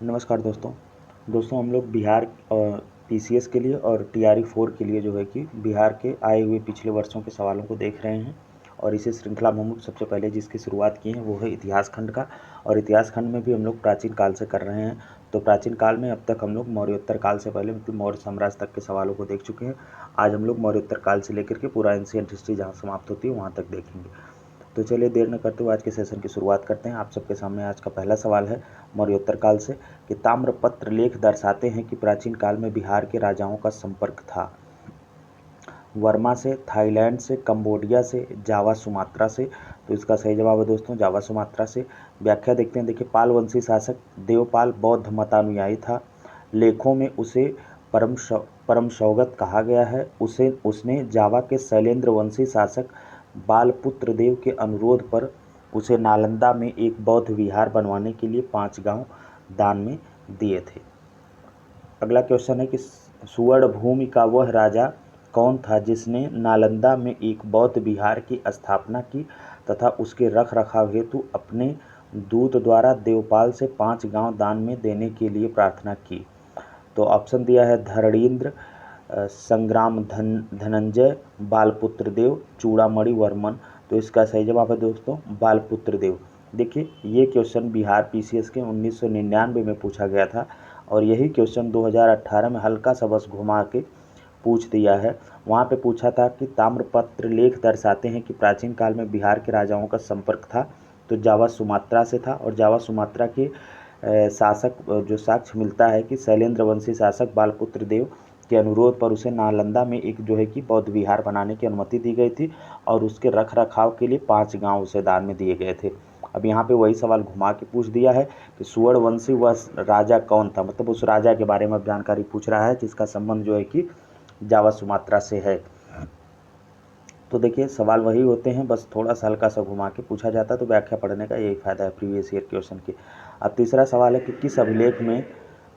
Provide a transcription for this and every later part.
नमस्कार दोस्तों। हम लोग बिहार पीसीएस के लिए और टीआरई 4 के लिए जो है कि बिहार के आए हुए पिछले वर्षों के सवालों को देख रहे हैं। और इसी श्रृंखला में हम लोग सबसे पहले जिसकी शुरुआत की है वो है इतिहास खंड का। और इतिहास खंड में भी हम लोग प्राचीन काल से कर रहे हैं। तो प्राचीन काल में अब तक हम लोग मौर्योत्तर काल से पहले मतलब मौर्य साम्राज्य तक के सवालों को देख चुके हैं। आज हम लोग मौर्योत्तर काल से लेकर के पूरा एंशिएंट हिस्ट्री जहाँ समाप्त होती है वहाँ तक देखेंगे। तो चलिए देर न करते हुए आज के सेशन की शुरुआत करते हैं। आप सबके सामने आज का पहला सवाल है मौर्योत्तर काल से कि ताम्रपत्र लेख दर्शाते हैं कि प्राचीन काल में बिहार के राजाओं का संपर्क था वर्मा से, थाईलैंड से, कंबोडिया से, जावा सुमात्रा से। तो इसका सही जवाब है दोस्तों जावा सुमात्रा से। व्याख्या देखते हैं। देखिए, पालवंशी शासक देवपाल बौद्ध मतानुयायी था। लेखों में उसे परम सौगत कहा गया है। उसने जावा के शैलेंद्र वंशी शासक बालपुत्र देव के अनुरोध पर उसे नालंदा में एक बौद्ध विहार बनवाने के लिए 5 गांव दान में दिए थे। अगला क्वेश्चन है कि सुवर्ण भूमि का वह राजा कौन था जिसने नालंदा में एक बौद्ध विहार की स्थापना की तथा उसके रख रखाव हेतु अपने दूत द्वारा देवपाल से 5 गांव दान में देने के लिए प्रार्थना की। तो ऑप्शन दिया है धरणीन्द्र, संग्राम धनंजय, बालपुत्र देव, चूड़ामणि वर्मन। तो इसका सही जवाब है दोस्तों बालपुत्र देव। देखिए, ये क्वेश्चन बिहार पीसीएस के 1999 में पूछा गया था और यही क्वेश्चन 2018 में हल्का सा बस घुमा के पूछ दिया है। वहाँ पे पूछा था कि ताम्रपत्र लेख दर्शाते हैं कि प्राचीन काल में बिहार के राजाओं का संपर्क था। तो जावा सुमात्रा से था और जावा सुमात्रा के शासक जो साक्ष्य मिलता है कि शैलेंद्र वंशी शासक बालपुत्र देव के अनुरोध पर उसे नालंदा में एक जो है कि बौद्ध विहार बनाने की अनुमति दी गई थी और उसके रख रखाव के लिए 5 गांव उसे दान में दिए गए थे। अब यहाँ पे वही सवाल घुमा के पूछ दिया है कि सुवर्णवंशी वह राजा कौन था, मतलब उस राजा के बारे में जानकारी पूछ रहा है जिसका संबंध जो है कि जावा सुमात्रा से है। तो देखिए, सवाल वही होते हैं, बस थोड़ा सा हल्का सा घुमा के पूछा जाता है। तो व्याख्या पढ़ने का यही फायदा है प्रीवियस ईयर क्वेश्चन की। अब तीसरा सवाल है कि किस अभिलेख में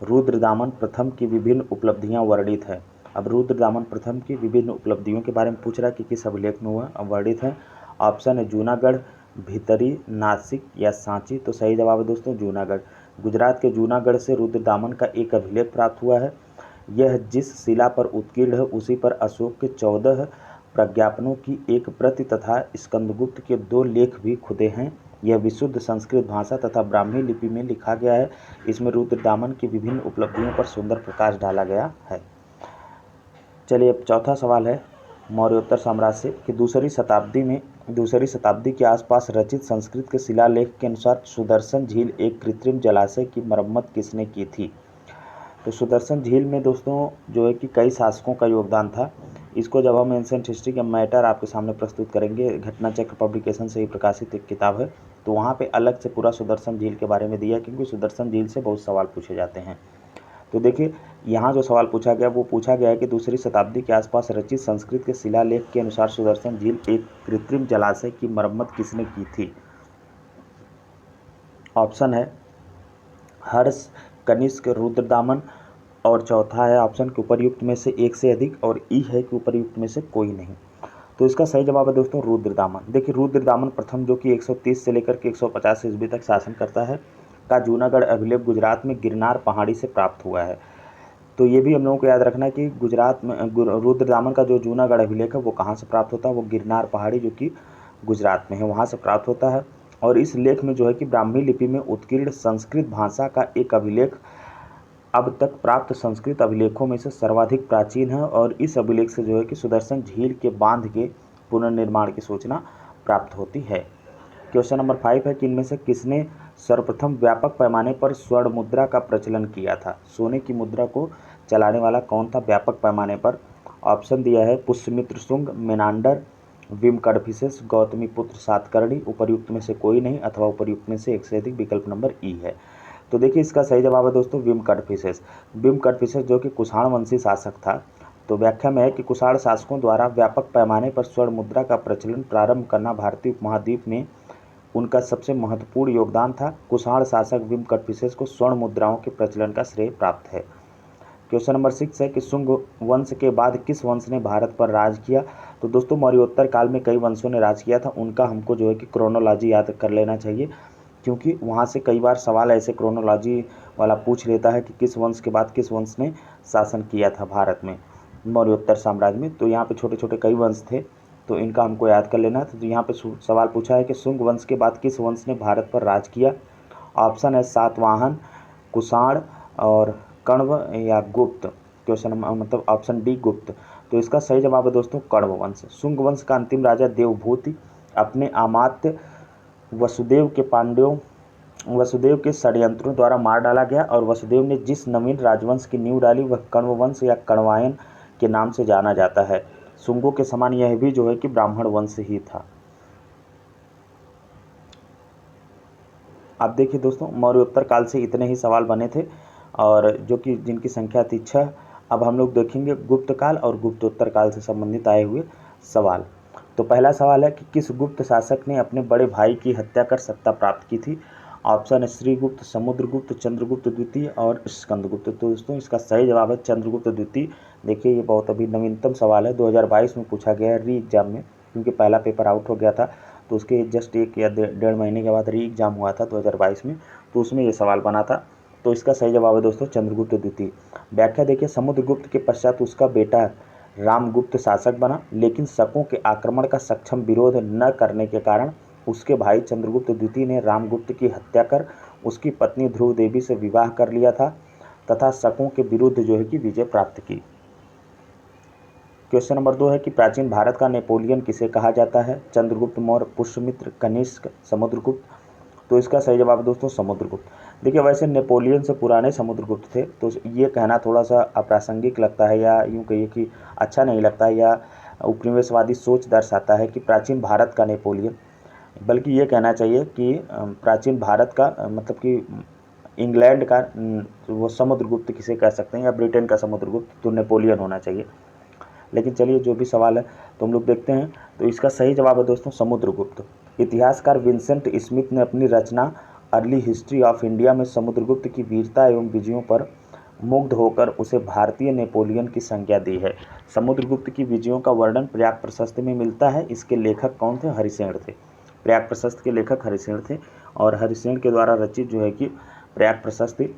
रुद्रदामन प्रथम की विभिन्न उपलब्धियां वर्णित हैं। अब रुद्रदामन प्रथम की विभिन्न उपलब्धियों के बारे में पूछ रहा है कि किस अभिलेख में वह वर्णित है। ऑप्शन है जूनागढ़, भितरी, नासिक या सांची। तो सही जवाब है दोस्तों जूनागढ़। गुजरात के जूनागढ़ से रुद्रदामन का एक अभिलेख प्राप्त हुआ है। यह जिस शिला पर उत्कीर्ण है उसी पर अशोक के 14 प्रज्ञापनों की एक प्रति तथा स्कंदगुप्त के 2 लेख भी खुदे हैं। यह विशुद्ध संस्कृत भाषा तथा ब्राह्मी लिपि में लिखा गया है। इसमें रुद्रदामन की विभिन्न उपलब्धियों पर सुंदर प्रकाश डाला गया है। चलिए, अब चौथा सवाल है मौर्योत्तर साम्राज्य से कि दूसरी शताब्दी के आसपास रचित संस्कृत के शिलालेख के अनुसार सुदर्शन झील एक कृत्रिम जलाशय की मरम्मत किसने की थी। तो सुदर्शन झील में दोस्तों जो है कि कई शासकों का योगदान था। इसको जब हम एंशिएंट हिस्ट्री का मैटर आपके सामने प्रस्तुत करेंगे, घटना चक्र पब्लिकेशन से ही प्रकाशित एक किताब है, तो वहाँ पे अलग से पूरा सुदर्शन झील के बारे में दिया है क्योंकि सुदर्शन झील से बहुत सवाल पूछे जाते हैं। तो देखिए, यहाँ जो सवाल पूछा गया वो पूछा गया है कि दूसरी शताब्दी के आसपास रचित संस्कृत के शिलालेख के अनुसार सुदर्शन झील एक कृत्रिम जलाशय की मरम्मत किसने की थी। ऑप्शन है हर्ष, कनिष्क, रुद्रदामन और चौथा है ऑप्शन के उपर्युक्त में से एक से अधिक और ई है कि उपर्युक्त में से कोई नहीं। तो इसका सही जवाब है दोस्तों रुद्रदामन। देखिए, रुद्रदामन प्रथम जो कि 130 से लेकर के 150 ईस्वी तक शासन करता है का जूनागढ़ अभिलेख गुजरात में गिरनार पहाड़ी से प्राप्त हुआ है। तो ये भी हम लोगों को याद रखना है कि गुजरात में रुद्रदामन का जो जूनागढ़ अभिलेख है वो कहाँ से प्राप्त होता है, वो गिरनार पहाड़ी जो कि गुजरात में है वहाँ से प्राप्त होता है। और इस लेख में जो है कि ब्राह्मी लिपि में उत्कीर्ण संस्कृत भाषा का एक अभिलेख अब तक प्राप्त संस्कृत अभिलेखों में से सर्वाधिक प्राचीन है और इस अभिलेख से जो है कि सुदर्शन झील के बांध के पुनर्निर्माण की सूचना प्राप्त होती है। क्वेश्चन नंबर 5 है कि इनमें से किसने सर्वप्रथम व्यापक पैमाने पर स्वर्ण मुद्रा का प्रचलन किया था। सोने की मुद्रा को चलाने वाला कौन था व्यापक पैमाने पर। ऑप्शन दिया है पुष्यमित्र शुंग, मेनांडर, विम कडफिसेस, गौतमी पुत्र सातकर्णी। उपर्युक्त में से कोई नहीं अथवा उपर्युक्त में से एक से अधिक। विकल्प नंबर ई है। तो देखिए, इसका सही जवाब है दोस्तों विम कडफिसेस। विम कडफिसेस जो कि कुषाण वंशी शासक था। तो व्याख्या में है कि कुषाण शासकों द्वारा व्यापक पैमाने पर स्वर्ण मुद्रा का प्रचलन प्रारंभ करना भारतीय उपमहाद्वीप में उनका सबसे महत्वपूर्ण योगदान था। कुषाण शासक विम कडफिसेस को स्वर्ण मुद्राओं के प्रचलन का श्रेय प्राप्त है। क्वेश्चन नंबर 6 है कि शुंग वंश के बाद किस वंश ने भारत पर राज किया। तो दोस्तों मौर्योत्तर काल में कई वंशों ने राज किया था, उनका हमको जो है कि क्रोनोलॉजी याद कर लेना चाहिए। क्योंकि वहाँ से कई बार सवाल ऐसे क्रोनोलॉजी वाला पूछ लेता है कि किस वंश के बाद किस वंश ने शासन किया था भारत में, मौर्योत्तर साम्राज्य में। तो यहाँ पे छोटे छोटे कई वंश थे, तो इनका हमको याद कर लेना था। तो यहाँ पे सवाल पूछा है कि शुंग वंश के बाद किस वंश ने भारत पर राज किया। ऑप्शन है सातवाहन, कुषाण और कण्व या गुप्त। क्वेश्चन मतलब ऑप्शन डी गुप्त। तो इसका सही जवाब है दोस्तों कण्व वंश। शुंग वंश का अंतिम राजा देवभूति अपने अमात्य वसुदेव के षड्यंत्रों द्वारा मार डाला गया, और वसुदेव ने जिस नवीन राजवंश की नींव डाली वह कण्व वंश या कण्वायन के नाम से जाना जाता है। शुंगों के समान यह भी जो है कि ब्राह्मण वंश ही था। आप देखिए दोस्तों, मौर्योत्तर काल से इतने ही सवाल बने थे, और जो कि जिनकी संख्या थी 6। अब हम लोग देखेंगे गुप्त काल और गुप्तोत्तर काल से संबंधित आए हुए सवाल। तो पहला सवाल है कि किस गुप्त शासक ने अपने बड़े भाई की हत्या कर सत्ता प्राप्त की थी। ऑप्शन है श्रीगुप्त, समुद्रगुप्त, चंद्रगुप्त द्वितीय और स्कंदगुप्त। तो दोस्तों इसका सही जवाब है चंद्रगुप्त द्वितीय। देखिए ये बहुत अभी नवीनतम सवाल है, 2022 में पूछा गया है री एग्जाम में, क्योंकि पहला पेपर आउट हो गया था, तो उसके जस्ट 1 या 1.5 महीने के बाद री एग्जाम हुआ था 2022 में, तो उसमें ये सवाल बना था। तो इसका सही जवाब है दोस्तों चंद्रगुप्त द्वितीय। व्याख्या देखिए, समुद्रगुप्त के पश्चात उसका बेटा रामगुप्त शासक बना, लेकिन शकों के आक्रमण का सक्षम विरोध न करने के कारण उसके भाई चंद्रगुप्त द्वितीय ने रामगुप्त की हत्या कर उसकी पत्नी ध्रुव देवी से विवाह कर लिया था तथा शकों के विरुद्ध जो है कि विजय प्राप्त की। क्वेश्चन नंबर 2 है कि प्राचीन भारत का नेपोलियन किसे कहा जाता है। चंद्रगुप्त मौर्य, पुष्यमित्र, कनिष्क, समुद्रगुप्त। तो इसका सही जवाब दोस्तों समुद्रगुप्त। देखिए वैसे नेपोलियन से पुराने समुद्रगुप्त थे, तो ये कहना थोड़ा सा अप्रासंगिक लगता है, या यूँ कहिए कि अच्छा नहीं लगता है, या उपनिवेशवादी सोच दर्शाता है कि प्राचीन भारत का नेपोलियन, बल्कि ये कहना चाहिए कि प्राचीन भारत का मतलब कि इंग्लैंड का वो समुद्रगुप्त किसे कह सकते हैं, या ब्रिटेन का समुद्रगुप्त, तो नेपोलियन होना चाहिए। लेकिन चलिए जो भी सवाल है तो हम लोग देखते हैं। तो इसका सही जवाब है दोस्तों समुद्रगुप्त। इतिहासकार विंसेंट स्मिथ ने अपनी रचना अर्ली हिस्ट्री ऑफ इंडिया में समुद्रगुप्त की वीरता एवं विजयों पर मुग्ध होकर उसे भारतीय नेपोलियन की संज्ञा दी है। समुद्रगुप्त की विजयों का वर्णन प्रयाग प्रशस्त में मिलता है। इसके लेखक कौन थे? हरिसेन थे। प्रयाग प्रशस्त के लेखक हरिसेन थे, और हरिसेन के द्वारा रचित जो है कि प्रयाग प्रशस्त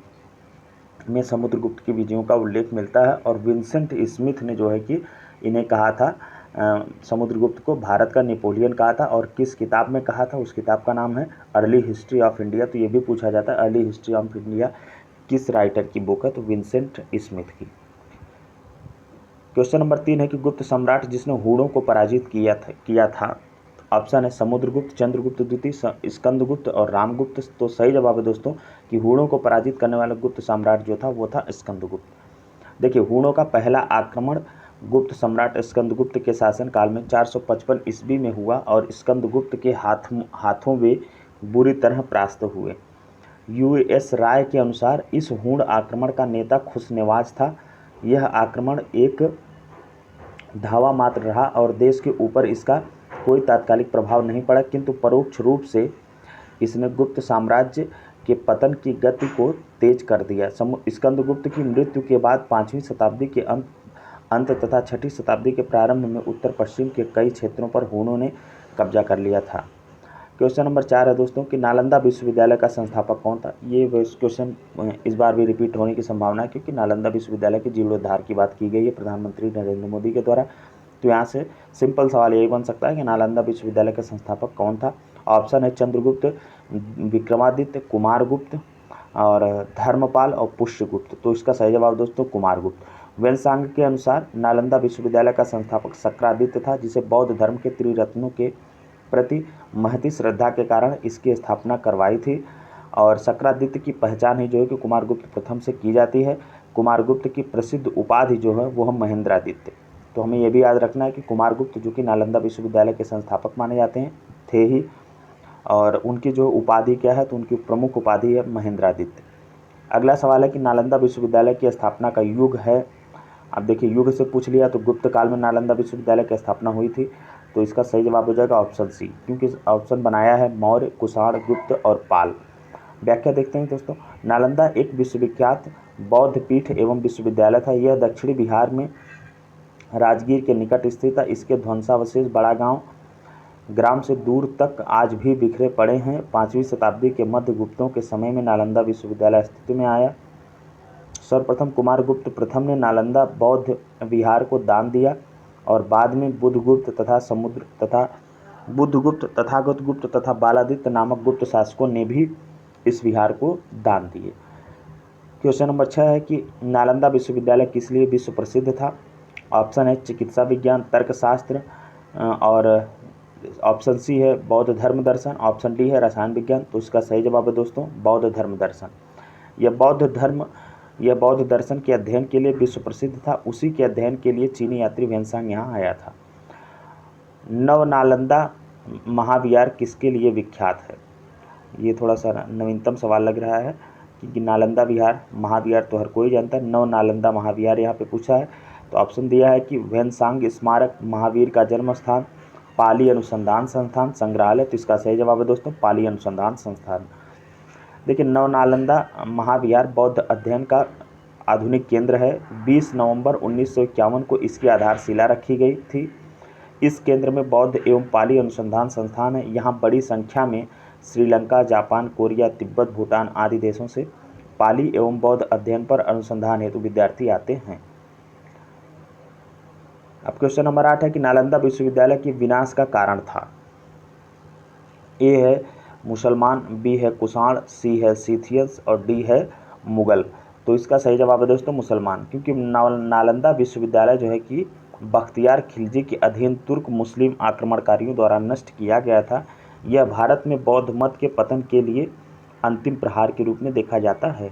में समुद्रगुप्त की विजयों का उल्लेख मिलता है। और विंसेंट स्मिथ ने जो है कि इन्हें कहा था, समुद्रगुप्त को भारत का नेपोलियन कहा था। और किस किताब में कहा था? उस किताब का नाम है अर्ली हिस्ट्री ऑफ इंडिया। तो ये भी पूछा जाता है अर्ली हिस्ट्री ऑफ इंडिया किस राइटर की बुक है? तो विंसेंट स्मिथ की। क्वेश्चन नंबर 3 है कि गुप्त सम्राट जिसने हूणों को पराजित किया था। ऑप्शन है समुद्रगुप्त, चंद्रगुप्त द्वितीय, स्कंदगुप्त और रामगुप्त। तो सही जवाब है दोस्तों कि हूणों को पराजित करने वाला गुप्त सम्राट जो था वो था स्कंदगुप्त। देखिए हूणों का पहला आक्रमण गुप्त सम्राट स्कंदगुप्त के शासनकाल में 455 ईस्वी में हुआ, और स्कंदगुप्त के हाथों वे बुरी तरह परास्त हुए। यूएस राय के अनुसार इस हूण आक्रमण का नेता खुशनवाज था। यह आक्रमण एक धावा मात्र रहा और देश के ऊपर इसका कोई तात्कालिक प्रभाव नहीं पड़ा, किंतु परोक्ष रूप से इसने गुप्त साम्राज्य के पतन की गति को तेज कर दिया। स्कंदगुप्त की मृत्यु के बाद 5वीं शताब्दी के अंत तथा 6वीं शताब्दी के प्रारंभ में उत्तर पश्चिम के कई क्षेत्रों पर हूणों ने कब्जा कर लिया था। क्वेश्चन नंबर 4 है दोस्तों कि नालंदा विश्वविद्यालय का संस्थापक कौन था। ये क्वेश्चन इस बार भी रिपीट होने की संभावना है, क्योंकि नालंदा विश्वविद्यालय के जीर्णोद्धार की बात की गई है प्रधानमंत्री नरेंद्र मोदी के द्वारा। तो यहाँ से सिंपल सवाल यही बन सकता है कि नालंदा विश्वविद्यालय का संस्थापक कौन था। ऑप्शन है चंद्रगुप्त, विक्रमादित्य, कुमारगुप्त और धर्मपाल और पुष्यगुप्त। तो इसका सही जवाब दोस्तों कुमारगुप्त। वेनसांग के अनुसार नालंदा विश्वविद्यालय का संस्थापक शक्रादित्य था, जिसे बौद्ध धर्म के त्रिरत्नों के प्रति महती श्रद्धा के कारण इसकी स्थापना करवाई थी। और शक्रादित्य की पहचान ही जो है कि कुमारगुप्त प्रथम से की जाती है। कुमारगुप्त की प्रसिद्ध उपाधि जो है वो है महेंद्रादित्य। तो हमें यह भी याद रखना है कि कुमारगुप्त जो कि नालंदा विश्वविद्यालय के संस्थापक माने जाते हैं थे ही, और उनकी जो उपाधि क्या है? तो उनकी प्रमुख उपाधि है महेंद्रादित्य। अगला सवाल है कि नालंदा विश्वविद्यालय की स्थापना का युग है। अब देखिए युग से पूछ लिया, तो गुप्त काल में नालंदा विश्वविद्यालय की स्थापना हुई थी। तो इसका सही जवाब हो जाएगा ऑप्शन सी, क्योंकि ऑप्शन बनाया है मौर्य, कुषाण, गुप्त और पाल। व्याख्या देखते हैं दोस्तों। नालंदा एक विश्वविख्यात बौद्ध पीठ एवं विश्वविद्यालय था। यह दक्षिणी बिहार में राजगीर के निकट स्थित था। इसके ध्वंसावशेष बड़ा गांव ग्राम से दूर तक आज भी बिखरे पड़े हैं। 5वीं शताब्दी के मध्य गुप्तों के समय में नालंदा विश्वविद्यालय अस्तित्व में आया। सर्वप्रथम कुमारगुप्त प्रथम ने नालंदा बौद्ध विहार को दान दिया और बाद में बुद्धगुप्त तथागत गुप्त तथा बालादित्य नामक गुप्त शासकों ने भी इस विहार को दान दिए। क्वेश्चन नंबर 6 है कि नालंदा विश्वविद्यालय किस लिए विश्व प्रसिद्ध था। ऑप्शन है चिकित्सा विज्ञान, तर्कशास्त्र, और ऑप्शन सी है बौद्ध धर्म दर्शन, ऑप्शन डी है रसायन विज्ञान। तो इसका सही जवाब है दोस्तों बौद्ध धर्म दर्शन। यह बौद्ध दर्शन के अध्ययन के लिए विश्व प्रसिद्ध था। उसी के अध्ययन के लिए चीनी यात्री वेनसांग यहाँ आया था। नव नालंदा महाविहार किसके लिए विख्यात है। ये थोड़ा सा नवीनतम सवाल लग रहा है कि नालंदा विहार महाविहार तो हर कोई जानता है, नव नालंदा महाविहार यहाँ पे पूछा है। तो ऑप्शन दिया है कि वेनसांग स्मारक, महावीर का जन्म स्थान, पाली अनुसंधान संस्थान, संग्रहालय। तो इसका सही जवाब है दोस्तों पाली अनुसंधान संस्थान। देखिए नव नालंदा महाविहार बौद्ध अध्ययन का आधुनिक केंद्र है। 20 नवंबर 1951 को इसकी आधारशिला रखी गई थी। इस केंद्र में बौद्ध एवं पाली अनुसंधान संस्थान है। यहाँ बड़ी संख्या में श्रीलंका, जापान, कोरिया, तिब्बत, भूटान आदि देशों से पाली एवं बौद्ध अध्ययन पर अनुसंधान हेतु विद्यार्थी आते हैं। अब क्वेश्चन नंबर 8 है कि नालंदा विश्वविद्यालय के विनाश का कारण था। ए है मुसलमान, बी है कुषाण, सी है सीथियंस और डी है मुगल। तो इसका सही जवाब है दोस्तों मुसलमान, क्योंकि नालंदा विश्वविद्यालय जो है कि बख्तियार खिलजी के अधीन तुर्क मुस्लिम आक्रमणकारियों द्वारा नष्ट किया गया था। यह भारत में बौद्ध मत के पतन के लिए अंतिम प्रहार के रूप में देखा जाता है।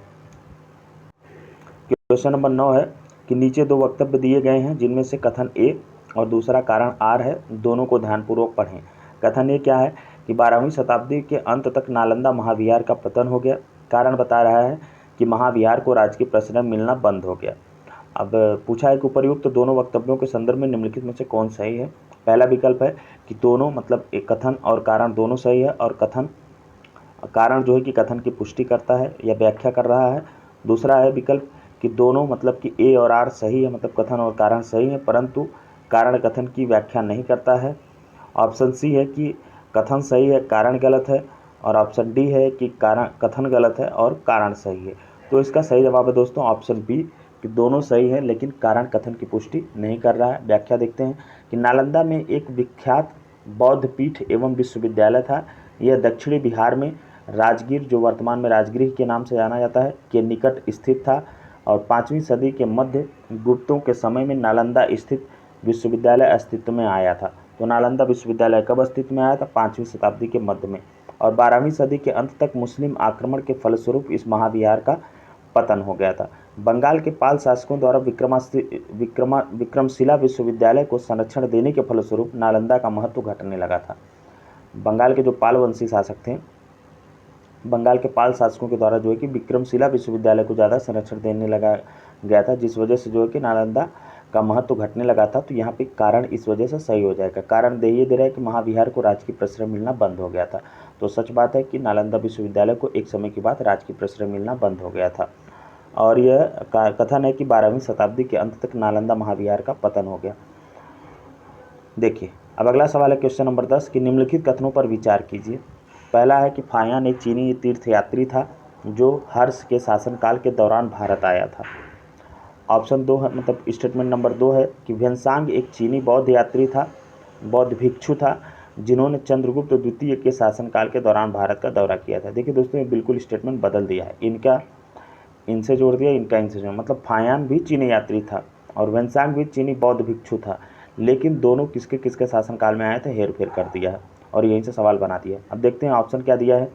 क्वेश्चन नंबर 9 है कि नीचे दो वक्तव्य दिए गए हैं जिनमें से कथन ए और दूसरा कारण आर है, दोनों को ध्यानपूर्वक पढ़ें। कथन ए क्या है कि 12वीं शताब्दी के अंत तक नालंदा महाविहार का पतन हो गया। कारण बता रहा है कि महाविहार को राजकीय प्रसरण मिलना बंद हो गया। अब पूछा है कि उपर्युक्त दोनों वक्तव्यों के संदर्भ में निम्नलिखित में से कौन सही है। पहला विकल्प है कि दोनों मतलब एक कथन और कारण दोनों सही है और कारण जो है कि कथन की पुष्टि करता है या व्याख्या कर रहा है। दूसरा है विकल्प कि दोनों मतलब कि ए और आर सही है, मतलब कथन और कारण सही है परंतु कारण कथन की व्याख्या नहीं करता है। ऑप्शन सी है कि कथन सही है कारण गलत है और ऑप्शन डी है कि कथन गलत है और कारण सही है। तो इसका सही जवाब है दोस्तों ऑप्शन बी कि दोनों सही है लेकिन कारण कथन की पुष्टि नहीं कर रहा है। व्याख्या देखते हैं कि नालंदा में एक विख्यात बौद्ध पीठ एवं विश्वविद्यालय था। यह दक्षिणी बिहार में राजगीर, जो वर्तमान में राजगीर के नाम से जाना जाता है, के निकट स्थित था और 5वीं सदी के मध्य गुप्तों के समय में नालंदा स्थित विश्वविद्यालय अस्तित्व में आया था। तो नालंदा विश्वविद्यालय कब अस्तित्व में आया था? 5वीं शताब्दी के मध्य में। और 12वीं सदी के अंत तक मुस्लिम आक्रमण के फलस्वरूप इस महाविहार का पतन हो गया था। बंगाल के पाल शासकों द्वारा विक्रमशिला विश्वविद्यालय को संरक्षण देने के फलस्वरूप नालंदा का महत्व घटने लगा था। बंगाल के जो पाल वंशी शासक थे, बंगाल के पाल शासकों के द्वारा जो है कि विक्रमशिला विश्वविद्यालय को ज़्यादा संरक्षण देने लगा गया था, जिस वजह से जो है कि नालंदा का महत्व घटने लगा था। तो यहाँ पे कारण इस वजह से सही हो जाएगा। कारण दे रहा है कि महाविहार को राजकीय प्रश्रय मिलना बंद हो गया था। तो सच बात है कि नालंदा विश्वविद्यालय को एक समय के बाद राजकीय प्रश्रय मिलना बंद हो गया था और यह कथन है कि 12वीं शताब्दी के अंत तक नालंदा महाविहार का पतन हो गया। देखिए अब अगला सवाल है क्वेश्चन नंबर 10 कि निम्नलिखित कथनों पर विचार कीजिए। पहला है कि फायान एक चीनी तीर्थयात्री था जो हर्ष के शासनकाल के दौरान भारत आया था। ऑप्शन 2 है, मतलब स्टेटमेंट नंबर 2 है कि वेनसांग एक चीनी बौद्ध यात्री था, बौद्ध भिक्षु था जिन्होंने चंद्रगुप्त द्वितीय के शासनकाल के दौरान भारत का दौरा किया था। देखिए दोस्तों ये बिल्कुल स्टेटमेंट बदल दिया है, इनका इनसे जोड़ दिया, इनका इनसे जोड़, मतलब फायान भी चीनी यात्री था और वेनसांग भी चीनी बौद्ध भिक्षु था, लेकिन दोनों किसके किसके शासनकाल में आए थे हेर फेर कर दिया है और यहीं से सवाल बना दिया। अब देखते हैं ऑप्शन क्या दिया है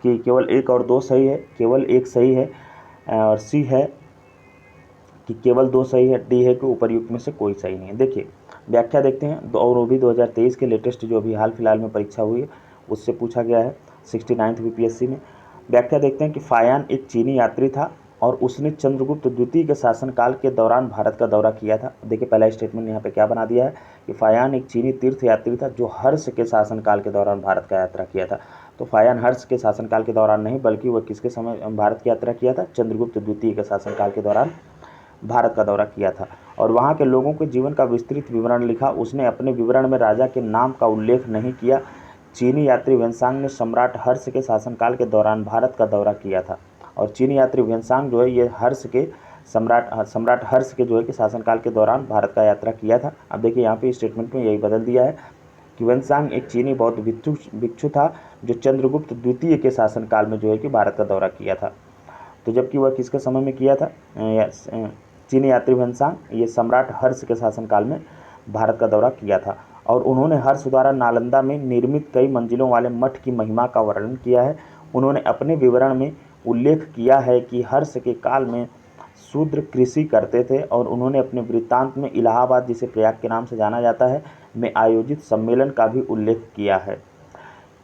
कि केवल 1 और 2 सही है, केवल 1 सही है और सी है कि केवल 2 सही है, डी है कि उपर्युक्त में से कोई सही नहीं है। देखिए व्याख्या देखते हैं और वो भी 2023 के लेटेस्ट जो अभी हाल फिलहाल में परीक्षा हुई है उससे पूछा गया है 69th बीपीएससी में। व्याख्या देखते हैं कि फायान एक चीनी यात्री था और उसने चंद्रगुप्त द्वितीय के शासनकाल के दौरान भारत का दौरा किया था। देखिए पहला स्टेटमेंट यहाँ पे क्या बना दिया है कि फायान एक चीनी तीर्थ यात्री था जो हर्ष के शासनकाल के दौरान भारत का यात्रा किया था। तो फायान हर्ष के शासनकाल के दौरान नहीं बल्कि वह किसके समय भारत की यात्रा किया था? चंद्रगुप्त द्वितीय के शासनकाल के दौरान भारत का दौरा किया था और वहाँ के लोगों के जीवन का विस्तृत विवरण लिखा। उसने अपने विवरण में राजा के नाम का उल्लेख नहीं किया। चीनी यात्री वेनसांग ने सम्राट हर्ष के शासनकाल के दौरान भारत का दौरा किया था और चीनी यात्री वेनसांग जो है ये सम्राट हर्ष के जो है कि शासनकाल के दौरान भारत का यात्रा किया था। अब देखिए यहाँ पे स्टेटमेंट में यही बदल दिया है कि वेनसांग एक चीनी बौद्ध भिक्षु था जो चंद्रगुप्त द्वितीय के शासनकाल में जो है कि भारत का दौरा किया था। तो जबकि वह किसके समय में किया था, चीनी यात्री वेनसांग ये सम्राट हर्ष के शासनकाल में भारत का दौरा किया था और उन्होंने हर्ष द्वारा नालंदा में निर्मित कई मंजिलों वाले मठ की महिमा का वर्णन किया है। उन्होंने अपने विवरण में उल्लेख किया है कि हर्ष के काल में शूद्र कृषि करते थे और उन्होंने अपने वृत्तांत में इलाहाबाद, जिसे प्रयाग के नाम से जाना जाता है, में आयोजित सम्मेलन का भी उल्लेख किया है।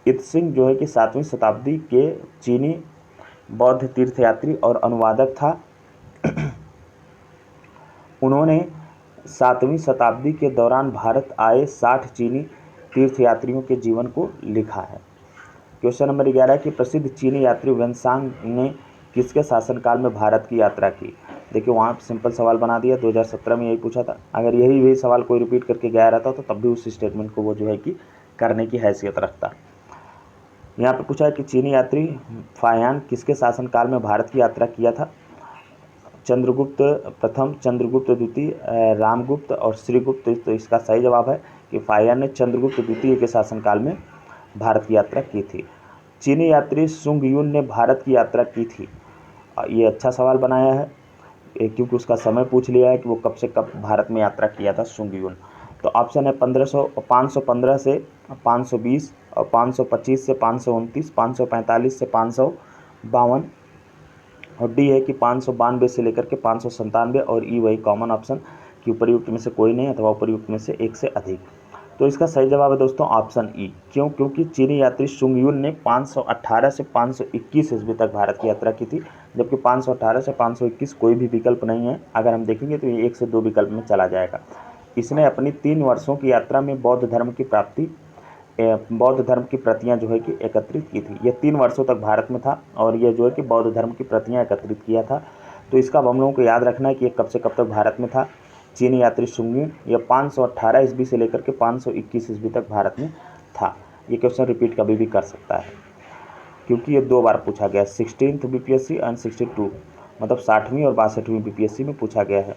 इत्सिंग जो है कि 7वीं शताब्दी के चीनी बौद्ध तीर्थयात्री और अनुवादक था। उन्होंने 7वीं शताब्दी के दौरान भारत आए 60 चीनी तीर्थयात्रियों के जीवन को लिखा है। क्वेश्चन नंबर 11 कि प्रसिद्ध चीनी यात्री वेनसांग ने किसके शासनकाल में भारत की यात्रा की। देखिए वहाँ सिंपल सवाल बना दिया, 2017 में यही पूछा था। अगर यही सवाल कोई रिपीट करके गया रहता तो तब भी उस स्टेटमेंट को वो जो है कि करने की हैसियत रखता। यहाँ पे पूछा है कि चीनी यात्री फायान किसके शासनकाल में भारत की यात्रा किया था। चंद्रगुप्त प्रथम, चंद्रगुप्त द्वितीय, रामगुप्त और श्रीगुप्त। तो इसका सही जवाब है कि फायान ने चंद्रगुप्त द्वितीय के शासनकाल में भारत की यात्रा की थी। चीनी यात्री सुंग युन ने भारत की यात्रा की थी। ये अच्छा सवाल बनाया है क्योंकि उसका समय पूछ लिया है कि वो कब से कब भारत में यात्रा किया था सुंग युन। तो ऑप्शन है 515 से 520 और 525 से 529, 545 से 552 और डी है कि 592 से लेकर के 597 और ई वही कॉमन ऑप्शन कि उपयुक्त में से कोई नहीं अथवा उपयुक्त में से एक से अधिक। तो इसका सही जवाब है दोस्तों ऑप्शन ई। क्यों? क्योंकि चीनी यात्री सुंग युन ने 518 से 521 ईस्वी तक भारत की यात्रा की थी, जबकि 518 से 521 कोई भी विकल्प नहीं है। अगर हम देखेंगे तो ये 1 से 2 विकल्प में चला जाएगा। इसने अपनी 3 वर्षों की यात्रा में बौद्ध धर्म की प्रतियां जो है कि एकत्रित की थी। यह 3 वर्षों तक भारत में था और यह जो है कि बौद्ध धर्म की प्रतियां एकत्रित किया था। तो इसका हम लोगों को याद रखना है कि ये कब से कब तक भारत में था। चीनी यात्री सुंग युन यह 518 ईस्वी से लेकर के 521 ईस्वी तक भारत में था। ये क्वेश्चन रिपीट कभी भी कर सकता है क्योंकि ये 2 बार पूछा गया, 16th बीपीएससी एंड 62, मतलब 60वीं और 62वीं बीपीएससी में पूछा गया है।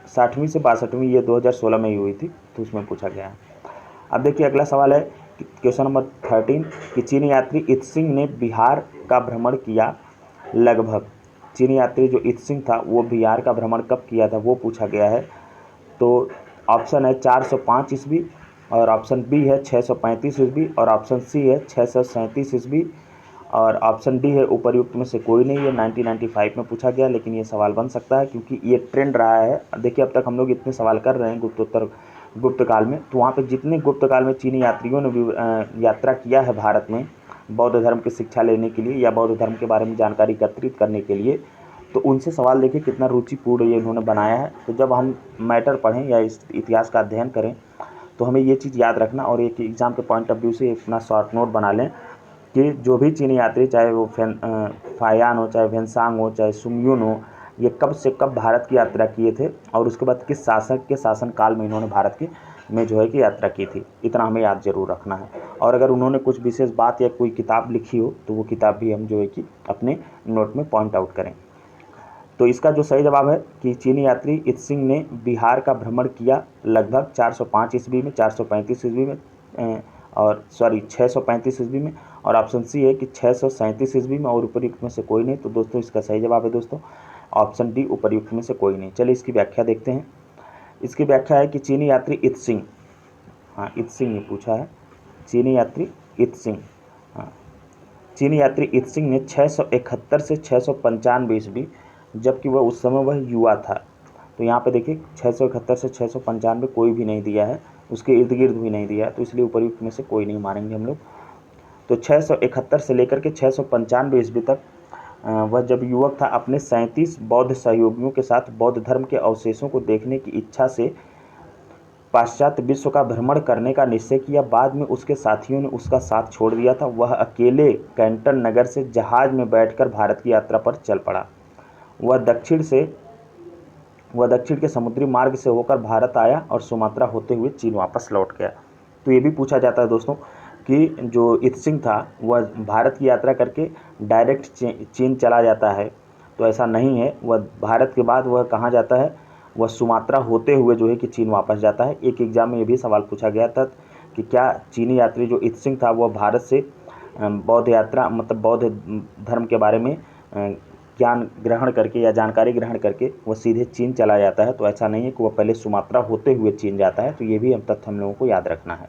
60वीं से 62वीं ये 2016 में ही हुई थी, तो उसमें पूछा गया है। अब देखिए अगला सवाल है क्वेश्चन नंबर 13 कि चीनी यात्री इत्सिंग ने बिहार का भ्रमण किया लगभग। चीनी यात्री जो इत्सिंग था वो बिहार का भ्रमण कब किया था वो पूछा गया है। तो ऑप्शन है 405 ईस्वी और ऑप्शन बी है 635 ईस्वी और ऑप्शन सी है 637 ईस्वी और ऑप्शन डी है उपरयुक्त में से कोई नहीं। ये 1995 में पूछा गया, लेकिन ये सवाल बन सकता है क्योंकि ये ट्रेंड रहा है। देखिए अब तक हम लोग इतने सवाल कर रहे हैं गुप्त काल में, तो वहाँ पे जितने गुप्त काल में चीनी यात्रियों ने यात्रा किया है भारत में बौद्ध धर्म की शिक्षा लेने के लिए या बौद्ध धर्म के बारे में जानकारी एकत्रित करने के लिए, तो उनसे सवाल देखिए कितना रुचिपूर्ण ये इन्होंने बनाया है। तो जब हम मैटर पढ़ें या इस इतिहास का अध्ययन करें तो हमें ये चीज़ याद रखना और एक एग्ज़ाम के पॉइंट ऑफ व्यू से अपना शॉर्ट नोट बना लें कि जो भी चीनी यात्री, चाहे वो फायान हो, चाहे वेनसांग हो, चाहे सुंग युन हो, ये कब से कब भारत की यात्रा किए थे और उसके बाद किस शासक के शासनकाल में इन्होंने भारत में जो है कि यात्रा की थी। इतना हमें याद जरूर रखना है। और अगर उन्होंने कुछ विशेष बात या कोई किताब लिखी हो तो वो किताब भी हम जो है कि अपने नोट में पॉइंट आउट करें। तो इसका जो सही जवाब है कि चीनी यात्री इत्सिंग ने बिहार का भ्रमण किया लगभग 405 ईस्वी में, 435 ईस्वी में और 635 ईस्वी में और ऑप्शन सी है कि 637 ईस्वी में और उपरयुक्त में से कोई नहीं। तो दोस्तों इसका सही जवाब है दोस्तों ऑप्शन डी, उपरयुक्त में से कोई नहीं। चलिए इसकी व्याख्या देखते हैं। इसकी व्याख्या है कि चीनी यात्री इत्सिंग, हाँ इत्सिंग ने पूछा है, चीनी यात्री इत्सिंग, हाँ चीनी यात्री इत्सिंग ने 671 से 695 ईस्वी, जबकि वह उस समय वह युवा था। तो यहाँ पे देखिए 671 से 695 कोई भी नहीं दिया है, उसके इर्द गिर्द भी नहीं दिया है, तो इसलिए उपरयुक्त में से कोई नहीं मानेंगे हम लोग। तो 671 से लेकर के 695 ईस्वी तक वह जब युवक था अपने 37 बौद्ध सहयोगियों के साथ बौद्ध धर्म के अवशेषों को देखने की इच्छा से पाश्चात्य विश्व का भ्रमण करने का निश्चय किया। बाद में उसके साथियों ने उसका साथ छोड़ दिया था। वह अकेले कैंटन नगर से जहाज में बैठकर भारत की यात्रा पर चल पड़ा। वह दक्षिण के समुद्री मार्ग से होकर भारत आया और सुमात्रा होते हुए चीन वापस लौट गया। तो ये भी पूछा जाता है दोस्तों कि जो इत्सिंग था वह भारत की यात्रा करके डायरेक्ट चीन चला जाता है, तो ऐसा नहीं है। वह भारत के बाद वह कहाँ जाता है, वह सुमात्रा होते हुए जो है कि चीन वापस जाता है। एक एग्जाम में ये भी सवाल पूछा गया था कि क्या चीनी यात्री जो इत्सिंग था वह भारत से बौद्ध यात्रा मतलब बौद्ध धर्म के बारे में ज्ञान ग्रहण करके या जानकारी ग्रहण करके वह सीधे चीन चला जाता है, तो ऐसा नहीं है कि वह पहले सुमात्रा होते हुए चीन जाता है। तो ये भी तथ्य हम लोगों को याद रखना है।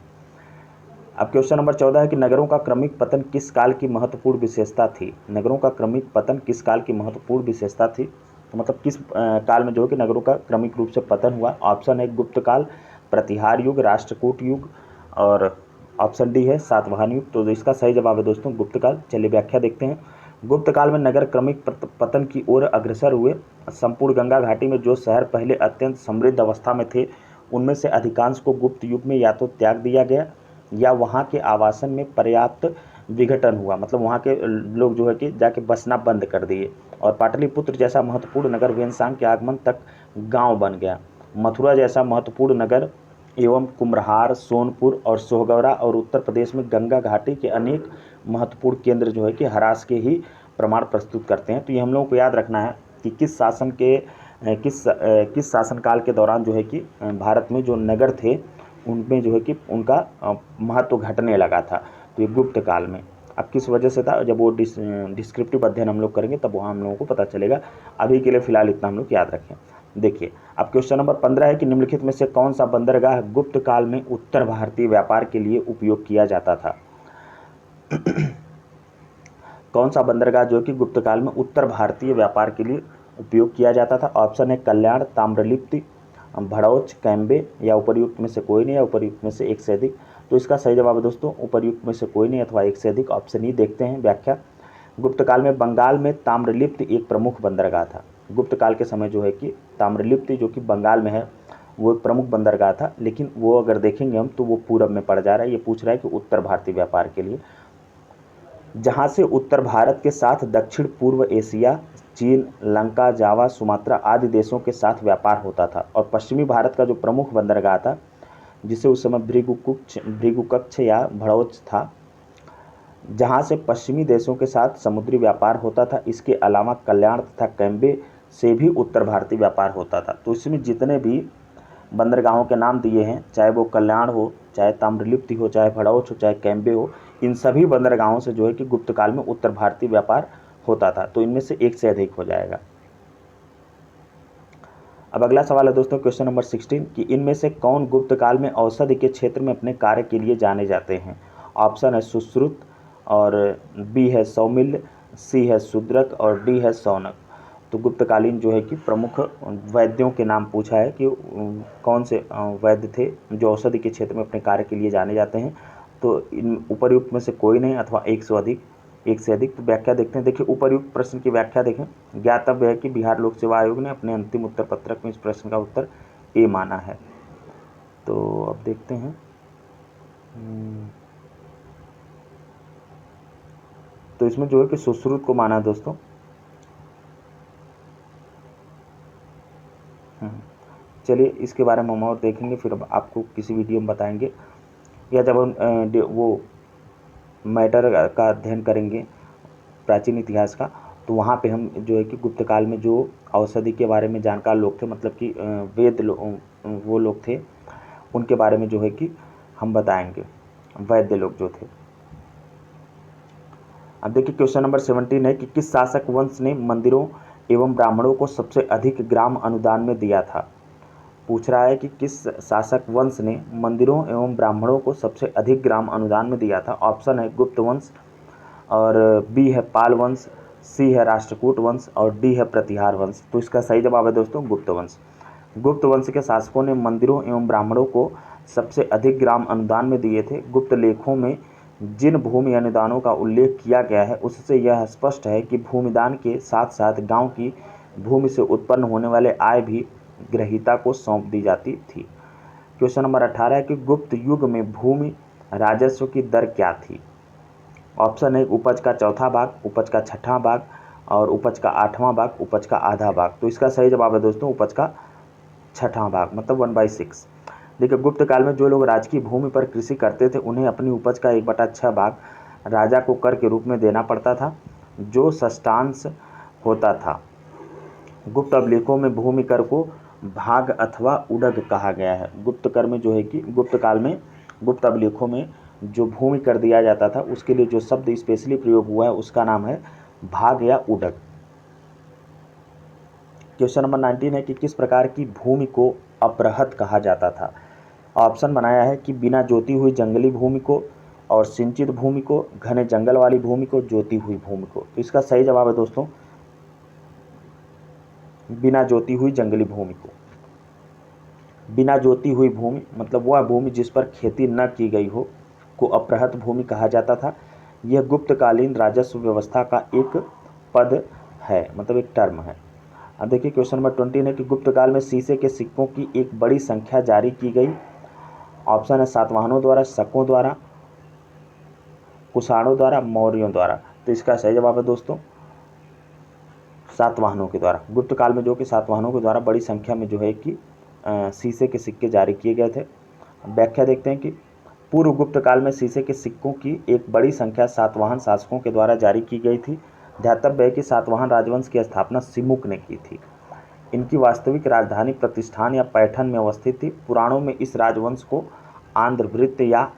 अब क्वेश्चन नंबर 14 है कि नगरों का क्रमिक पतन किस काल की महत्वपूर्ण विशेषता थी। नगरों का क्रमिक पतन किस काल की महत्वपूर्ण विशेषता थी, तो मतलब किस काल में जो है कि नगरों का क्रमिक रूप से पतन हुआ। ऑप्शन है गुप्त काल, प्रतिहार युग, राष्ट्रकूट युग और ऑप्शन डी है सातवाहन युग। तो इसका सही जवाब है दोस्तों गुप्त काल। चलिए व्याख्या देखते हैं। गुप्त काल में नगर क्रमिक पतन की ओर अग्रसर हुए। संपूर्ण गंगा घाटी में जो शहर पहले अत्यंत समृद्ध अवस्था में थे उनमें से अधिकांश को गुप्त युग में या तो त्याग दिया गया या वहाँ के आवासन में पर्याप्त विघटन हुआ, मतलब वहाँ के लोग जो है कि जाके बसना बंद कर दिए। और पाटलिपुत्र जैसा महत्वपूर्ण नगर वेनसांग के आगमन तक गांव बन गया। मथुरा जैसा महत्वपूर्ण नगर एवं कुम्हरार, सोनपुर और सोहगौरा और उत्तर प्रदेश में गंगा घाटी के अनेक महत्वपूर्ण केंद्र जो है कि ह्रास के ही प्रमाण प्रस्तुत करते हैं। तो ये हम लोगों को याद रखना है कि किस शासनकाल के दौरान जो है कि भारत में जो नगर थे उनमें जो है कि उनका महत्व घटने लगा था। तो ये गुप्त काल में अब किस वजह से था, जब वो डिस्क्रिप्टिव अध्ययन हम लोग करेंगे तब वहाँ हम लोगों को पता चलेगा। अभी के लिए फिलहाल इतना हम लोग याद रखें। देखिए अब क्वेश्चन नंबर 15 है कि निम्नलिखित में से कौन सा बंदरगाह गुप्त काल में उत्तर भारतीय व्यापार के लिए उपयोग किया जाता था। कौन सा बंदरगाह जो कि गुप्त काल में उत्तर भारतीय व्यापार के लिए उपयोग किया जाता था। ऑप्शन है कल्याण, ताम्रलिप्ति, भड़ौच, कैम्बे या उपर्युक्त में से कोई नहीं या उपर्युक्त में से एक से अधिक। तो इसका सही जवाब है दोस्तों उपर्युक्त में से कोई नहीं अथवा एक से अधिक, ऑप्शन ही। देखते हैं व्याख्या। गुप्त काल में बंगाल में ताम्रलिप्ति एक प्रमुख बंदरगाह था। गुप्त काल के समय जो है कि ताम्रलिप्ति जो कि बंगाल में है वो एक प्रमुख बंदरगाह था, लेकिन वो अगर देखेंगे हम तो वो पूरब में पड़ जा रहा है। ये पूछ रहा है कि उत्तर भारतीय व्यापार के लिए, जहाँ से उत्तर भारत के साथ दक्षिण पूर्व एशिया, चीन, लंका, जावा, सुमात्रा आदि देशों के साथ व्यापार होता था। और पश्चिमी भारत का जो प्रमुख बंदरगाह था जिसे उस समय भृगुकक्ष या भड़ौच था, जहाँ से पश्चिमी देशों के साथ समुद्री व्यापार होता था। इसके अलावा कल्याण तथा कैम्बे से भी उत्तर भारतीय व्यापार होता था। तो इसमें जितने भी बंदरगाहों के नाम दिए हैं, चाहे वो कल्याण हो, चाहे ताम्रलिप्ति हो, चाहे भड़ौच हो, चाहे कैम्बे हो, इन सभी बंदरगाहों से जो है कि गुप्त काल में उत्तर भारतीय व्यापार होता था। तो इनमें से एक से अधिक हो जाएगा। अब अगला सवाल है दोस्तों क्वेश्चन नंबर 16 कि इनमें से कौन गुप्त काल में औषधि के क्षेत्र में अपने कार्य के लिए जाने जाते हैं। ऑप्शन है सुश्रुत और बी है सौमिल्य, सी है शूद्रक और डी है शौनक। तो गुप्तकालीन जो है कि प्रमुख वैद्यों के नाम पूछा है कि कौन से वैद्य थे जो औषधि के क्षेत्र में अपने कार्य के लिए जाने जाते हैं। तो इन उपर्युक्त में से कोई नहीं अथवा एक से अधिक। तो व्याख्या देखते हैं। देखिए उपर्युक्त प्रश्न की व्याख्या देखें। ज्ञातव्य है कि बिहार लोक सेवा आयोग ने अपने अंतिम उत्तर पत्रक में इस प्रश्न का उत्तर ए माना है। तो अब देखते हैं। तो इसमें जो है कि सुश्रुत को माना है दोस्तों। चलिए इसके बारे में हम और देखेंगे, फिर आपको किसी वीडियो में बताएंगे, या जब हम वो मैटर का अध्ययन करेंगे प्राचीन इतिहास का, तो वहाँ पे हम जो है कि गुप्त काल में जो औषधि के बारे में जानकार लोग थे, मतलब कि वो लोग थे, उनके बारे में जो है कि हम बताएंगे, वैद्य लोग जो थे। अब देखिए क्वेश्चन नंबर 17 है कि किस शासक वंश ने मंदिरों एवं ब्राह्मणों को सबसे अधिक ग्राम अनुदान में दिया था। पूछ रहा है कि किस शासक वंश ने मंदिरों एवं ब्राह्मणों को सबसे अधिक ग्राम अनुदान में दिया था। ऑप्शन है गुप्त वंश और बी है पाल वंश, सी है राष्ट्रकूट वंश और डी है प्रतिहार वंश। तो इसका सही जवाब है दोस्तों गुप्त वंश। गुप्त वंश के शासकों ने मंदिरों एवं ब्राह्मणों को सबसे अधिक ग्राम अनुदान में दिए थे। गुप्त लेखों में जिन भूमि अनुदानों का उल्लेख किया गया है उससे यह स्पष्ट है कि भूमिदान के साथ साथ गांव की भूमि से उत्पन्न होने वाले आय भी ग्रहीता को सौंप दी जाती थी। क्वेश्चन नंबर 18 है कि गुप्त युग में भूमि राजस्व की दर क्या थी। ऑप्शन है उपज का चौथा भाग, उपज का छठा भाग और उपज का आठवां भाग, उपज का आधा भाग। तो इसका सही जवाब है दोस्तों उपज का छठा भाग, मतलब 1/6। देखिए, गुप्त काल में जो लोग राजकीय भूमि पर कृषि करते थे उन्हें अपनी उपज का 1/6 भाग राजा को कर के रूप में देना पड़ता था, जो षष्ठांश होता था। गुप्त अभिलेखों में भूमि कर को भाग अथवा उडग कहा गया है। गुप्त कर में जो है कि गुप्त काल में गुप्त अभिलेखों में जो भूमि कर दिया जाता था उसके लिए जो शब्द स्पेशली प्रयोग हुआ है उसका नाम है भाग या उडग। क्वेश्चन नंबर 19 है कि किस प्रकार की भूमि को अपरहत कहा जाता था। ऑप्शन बनाया है कि बिना जोती हुई जंगली भूमि को, और सिंचित भूमि को, घने जंगल वाली भूमि को, जोती हुई भूमि को। तो इसका सही जवाब है दोस्तों बिना जोती हुई जंगली भूमि को। बिना जोती हुई भूमि मतलब वह भूमि जिस पर खेती न की गई हो को अपरहत भूमि कहा जाता था। यह गुप्तकालीन राजस्व व्यवस्था का एक पद है, मतलब एक टर्म है। अब देखिए क्वेश्चन नंबर 20 है कि गुप्त काल में शीशे के सिक्कों की एक बड़ी संख्या जारी की गई। ऑप्शन है सातवाहनों द्वारा, शकों द्वारा, कुषाणों द्वारा, मौर्यों द्वारा। तो इसका सही जवाब है दोस्तों सातवाहनों के द्वारा। गुप्त काल में जो कि सातवाहनों के द्वारा बड़ी संख्या में जो है कि शीशे के सिक्के जारी किए गए थे। व्याख्या देखते हैं कि पूर्व गुप्त काल में शीशे के सिक्कों की एक बड़ी संख्या सातवाहन शासकों के द्वारा जारी की गई थी। ध्यातव्य है कि सातवाहन राजवंश की स्थापना सिमुक ने की थी। इनकी वास्तविक राजधानी प्रतिष्ठान या पैठन में अवस्थित थी। पुराणों में इस राजवंश को आंध्रवृत्त या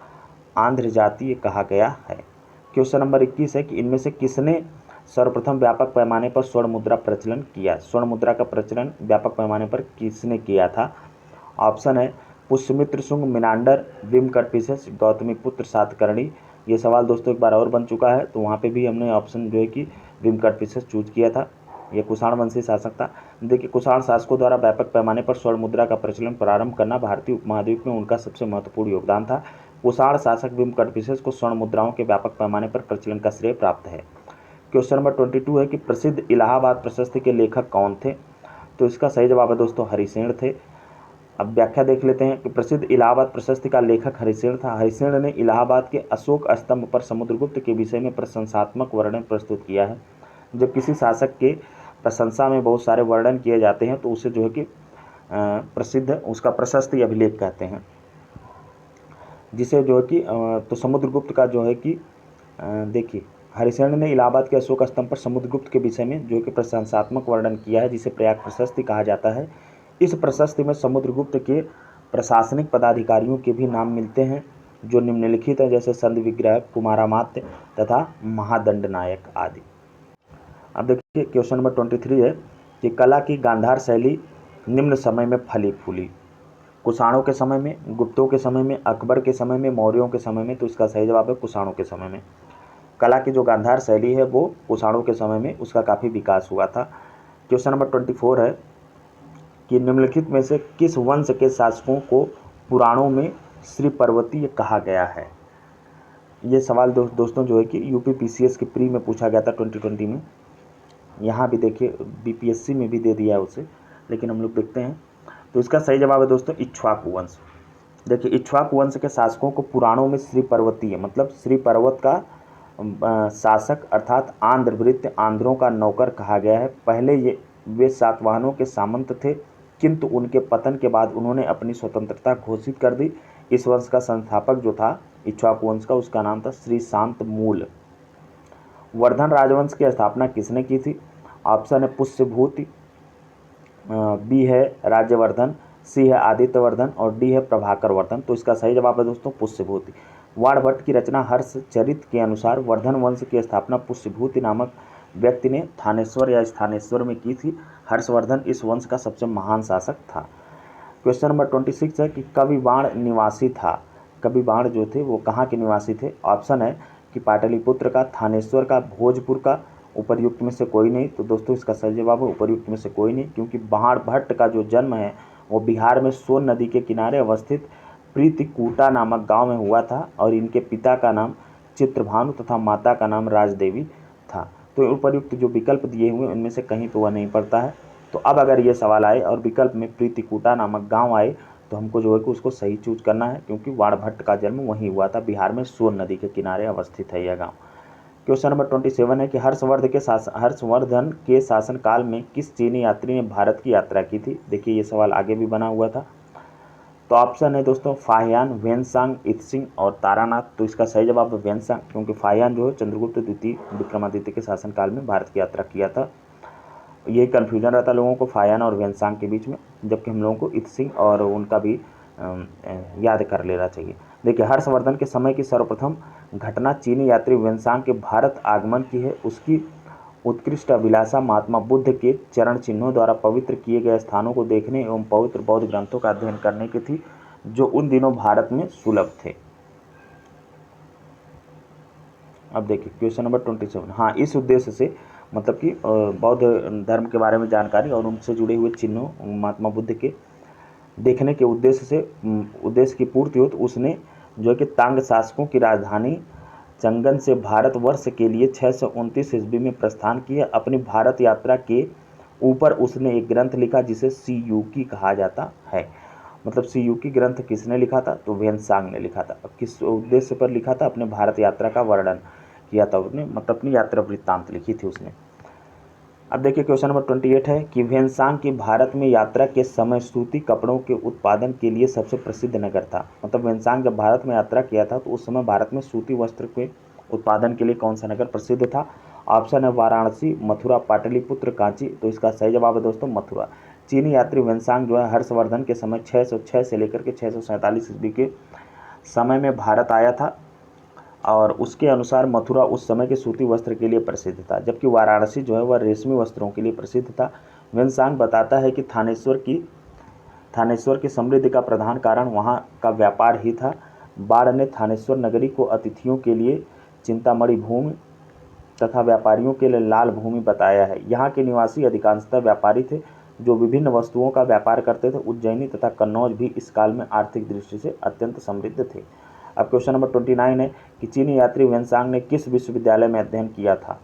आंध्र जातीय कहा गया है। क्वेश्चन नंबर 21 है कि इनमें से किसने सर्वप्रथम व्यापक पैमाने पर स्वर्ण मुद्रा प्रचलन किया। स्वर्ण मुद्रा का प्रचलन व्यापक पैमाने पर किसने किया था। ऑप्शन है पुष्यमित्र शुंग, मिनांडर, विमकटपिशस, गौतमीपुत्र सातकर्णी। ये सवाल दोस्तों एक बार और बन चुका है, तो वहाँ पे भी हमने ऑप्शन जो है कि विमकटपिशस चूज किया था। ये कुषाण वंशी शासक था। देखिए, कुषाण शासकों द्वारा व्यापक पैमाने पर स्वर्ण मुद्रा का प्रचलन प्रारंभ करना भारतीय उपमहाद्वीप में उनका सबसे महत्वपूर्ण योगदान था। कुषाण शासक विमकटपिशस को स्वर्ण मुद्राओं के व्यापक पैमाने पर प्रचलन का श्रेय प्राप्त है। क्वेश्चन नंबर 22 है कि प्रसिद्ध इलाहाबाद प्रशस्ति के लेखक कौन थे। तो इसका सही जवाब है दोस्तों हरिसेन थे। अब व्याख्या देख लेते हैं कि प्रसिद्ध इलाहाबाद प्रशस्ति का लेखक हरिसेन था। हरिसेन ने इलाहाबाद के अशोक स्तंभ पर समुद्रगुप्त के विषय में प्रशंसात्मक वर्णन प्रस्तुत किया है। जब किसी शासक के प्रशंसा में बहुत सारे वर्णन किए जाते हैं तो उसे जो है कि प्रसिद्ध उसका प्रशस्ति अभिलेख कहते हैं, जिसे जो है कि तो समुद्रगुप्त का जो है कि देखिए हरिसेन ने इलाहाबाद के अशोक स्तंभ पर समुद्रगुप्त के विषय में जो कि प्रशंसात्मक वर्णन किया है, जिसे प्रयाग प्रशस्ति कहा जाता है। इस प्रशस्ति में समुद्रगुप्त के प्रशासनिक पदाधिकारियों के भी नाम मिलते हैं जो निम्नलिखित हैं, जैसे संध विग्रह, कुमारामात्य तथा महादंड नायक आदि। अब देखिए क्वेश्चन नंबर 23 है कि कला की गांधार शैली निम्न समय में फली फूली। कुषाणों के समय में, गुप्तों के समय में, अकबर के समय में, मौर्यों के समय में। तो इसका सही जवाब है कुषाणों के समय में। कला की जो गांधार शैली है वो कुषाणों के समय में उसका काफ़ी विकास हुआ था। क्वेश्चन नंबर 24 है कि निम्नलिखित में से किस वंश के शासकों को पुराणों में श्री पर्वतीय कहा गया है। ये सवाल दोस्तों जो है कि यूपी पीसीएस के प्री में पूछा गया था 2020 में। यहाँ भी देखिए बीपीएससी में भी दे दिया है उसे, लेकिन हम लोग देखते हैं। तो इसका सही जवाब है दोस्तों इक्ष्वाकु वंश। देखिए इक्ष्वाकु वंश के शासकों को पुराणों में श्री पर्वतीय मतलब श्री पर्वत का शासक अर्थात आंध्रवृत्त, आंध्रों का नौकर कहा गया है। पहले वे सातवाहनों के सामंत थे, किंतु उनके पतन के बाद उन्होंने अपनी स्वतंत्रता घोषित कर दी। इस वंश का संस्थापक जो था इक्ष्वाकु वंश का, उसका नाम था श्री शांत मूल। वर्धन राजवंश की स्थापना किसने की थी। ऑप्शन है पुष्यभूति, बी है राज्यवर्धन, सी है आदित्यवर्धन और डी है प्रभाकर वर्धन। तो इसका सही जवाब है दोस्तों पुष्यभूति। वाणभट्ट की रचना हर्षचरित के अनुसार वर्धन वंश की स्थापना पुष्यभूति नामक व्यक्ति ने थानेश्वर या स्थानेश्वर में की थी। हर्षवर्धन इस वंश का सबसे महान शासक था। क्वेश्चन नंबर 26 है कि कविबाण निवासी था। कविबाण जो थे वो कहाँ के निवासी थे। ऑप्शन है कि पाटलिपुत्र का, थानेश्वर का, भोजपुर का, उपर्युक्त में से कोई नहीं। तो दोस्तों इसका सही जवाब है उपर्युक्त में से कोई नहीं, क्योंकि बाणभट्ट का जो जन्म है वो बिहार में सोन नदी के किनारे अवस्थित प्रीतिकूटा नामक गांव में हुआ था और इनके पिता का नाम चित्रभानु तथा माता का नाम राजदेवी था। तो उपर्युक्त जो विकल्प दिए हुए उनमें से कहीं तो वह नहीं पड़ता है। तो अब अगर ये सवाल आए और विकल्प में प्रीतिकूटा नामक गांव आए तो हमको जो है कि उसको सही चूज करना है, क्योंकि वाणभट्ट का जन्म वहीं हुआ था, बिहार में सोन नदी के किनारे अवस्थित है यह गाँव। क्वेश्चन नंबर 27 है कि हर्षवर्धन के शासनकाल में किस चीनी यात्री ने भारत की यात्रा की थी। देखिए ये सवाल आगे भी बना हुआ था। तो ऑप्शन है दोस्तों फाहियान, वेनसांग, इत्सिंग और तारानाथ। तो इसका सही जवाब है वेनसांग, क्योंकि फाहियान जो है चंद्रगुप्त द्वितीय विक्रमादित्य के शासनकाल में भारत की यात्रा किया था। ये कन्फ्यूजन रहता है लोगों को फाहियान और वेनसांग के बीच में, जबकि हम लोगों को इत्सिंग और उनका भी याद कर लेना चाहिए। देखिए हर्षवर्धन के समय की सर्वप्रथम घटना चीनी यात्री वेनसांग के भारत आगमन की है। उसकी उत्कृष्ट अभिलाषा महात्मा बुद्ध के चरण चिन्हों द्वारा पवित्र किए गए स्थानों को देखने एवं पवित्र बौद्ध ग्रंथों का अध्ययन करने की थी, जो उन दिनों भारत में सुलभ थे। अब देखिए क्वेश्चन नंबर 27। हाँ, इस उद्देश्य से मतलब कि बौद्ध धर्म के बारे में जानकारी और उनसे जुड़े हुए चिन्हों महात्मा बुद्ध के देखने के उद्देश्य की पूर्ति हो, तो उसने जो है कि तांग शासकों की राजधानी चंगन से भारतवर्ष के लिए 629 ईस्वी में प्रस्थान किया। अपनी भारत यात्रा के ऊपर उसने एक ग्रंथ लिखा जिसे सीयूकी कहा जाता है। मतलब सीयूकी ग्रंथ किसने लिखा था, तो वेनसांग ने लिखा था। किस उद्देश्य पर लिखा था, अपने भारत यात्रा का वर्णन किया था उसने, मतलब अपनी यात्रा वृत्तांत लिखी थी उसने। अब देखिए क्वेश्चन नंबर 28 है कि वेनसांग की भारत में यात्रा के समय सूती कपड़ों के उत्पादन के लिए सबसे प्रसिद्ध नगर था। मतलब वेनसांग जब भारत में यात्रा किया था तो उस समय भारत में सूती वस्त्र के उत्पादन के लिए कौन सा नगर प्रसिद्ध था। ऑप्शन है वाराणसी, मथुरा, पाटलिपुत्र, कांची। तो इसका सही जवाब है दोस्तों मथुरा। चीनी यात्री वेनसांग जो है हर्षवर्धन के समय 606 से लेकर के 647 ईस्वी के समय में भारत आया था, और उसके अनुसार मथुरा उस समय के सूती वस्त्र के लिए प्रसिद्ध था, जबकि वाराणसी जो है वह रेशमी वस्त्रों के लिए प्रसिद्ध था। वेनसांग बताता है कि थानेश्वर की समृद्धि का प्रधान कारण वहाँ का व्यापार ही था। बाढ़ ने थानेश्वर नगरी को अतिथियों के लिए चिंतामणि भूमि तथा व्यापारियों के लिए लाल भूमि बताया है। यहाँ के निवासी अधिकांशतः व्यापारी थे जो विभिन्न वस्तुओं का व्यापार करते थे। उज्जैनी तथा कन्नौज भी इस काल में आर्थिक दृष्टि से अत्यंत समृद्ध थे। अब क्वेश्चन नंबर 29 है कि चीनी यात्री वेनसांग ने किस विश्वविद्यालय में अध्ययन किया था।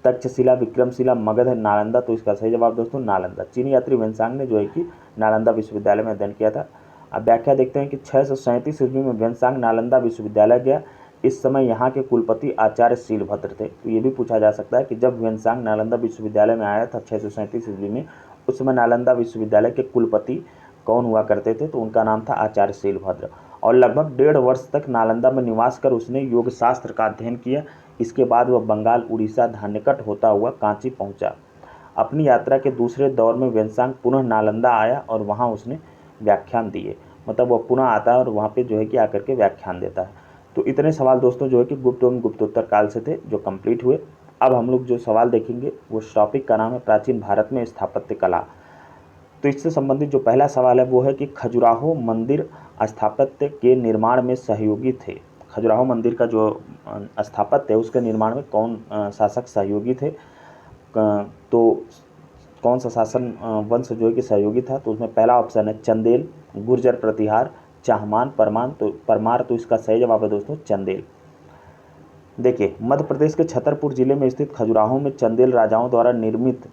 तक्षशिला, विक्रमशिला, मगध, नालंदा। तो इसका सही जवाब दोस्तों नालंदा। चीनी यात्री वेनसांग ने जो है कि नालंदा विश्वविद्यालय में अध्ययन किया था। अब व्याख्या देखते हैं कि 637 ईस्वी में वेनसांग नालंदा विश्वविद्यालय गया। इस समय यहाँ के कुलपति आचार्य शीलभद्र थे। तो ये भी पूछा जा सकता है कि जब वेनसांग नालंदा विश्वविद्यालय में आया था 637 ईस्वी में, उस समय नालंदा विश्वविद्यालय के कुलपति कौन हुआ करते थे, तो उनका नाम था आचार्य शीलभद्र। और लगभग 1.5 वर्ष तक नालंदा में निवास कर उसने योग शास्त्र का अध्ययन किया। इसके बाद वह बंगाल, उड़ीसा, धान्यकट होता हुआ कांची पहुंचा। अपनी यात्रा के दूसरे दौर में वेनसांग पुनः नालंदा आया और वहां उसने व्याख्यान दिए। मतलब वह पुनः आता है और वहाँ पे जो है कि आकर के व्याख्यान देता है। तो इतने सवाल दोस्तों जो है कि गुप्त एवं गुप्तोत्तर काल से थे जो कंप्लीट हुए। अब हम लोग जो सवाल देखेंगे वो टॉपिक का नाम है प्राचीन भारत में स्थापत्य कला। तो इससे संबंधित जो पहला सवाल है वो है कि खजुराहो मंदिर स्थापत्य के निर्माण में सहयोगी थे। खजुराहो मंदिर का जो स्थापत्य है उसके निर्माण में कौन शासक सहयोगी थे, तो कौन सा शासन वंश जो है कि सहयोगी था। तो उसमें पहला ऑप्शन है चंदेल, गुर्जर प्रतिहार, चाहमान, परमार। तो इसका सही जवाब है दोस्तों चंदेल। देखिए मध्य प्रदेश के छतरपुर जिले में स्थित खजुराहो में चंदेल राजाओं द्वारा निर्मित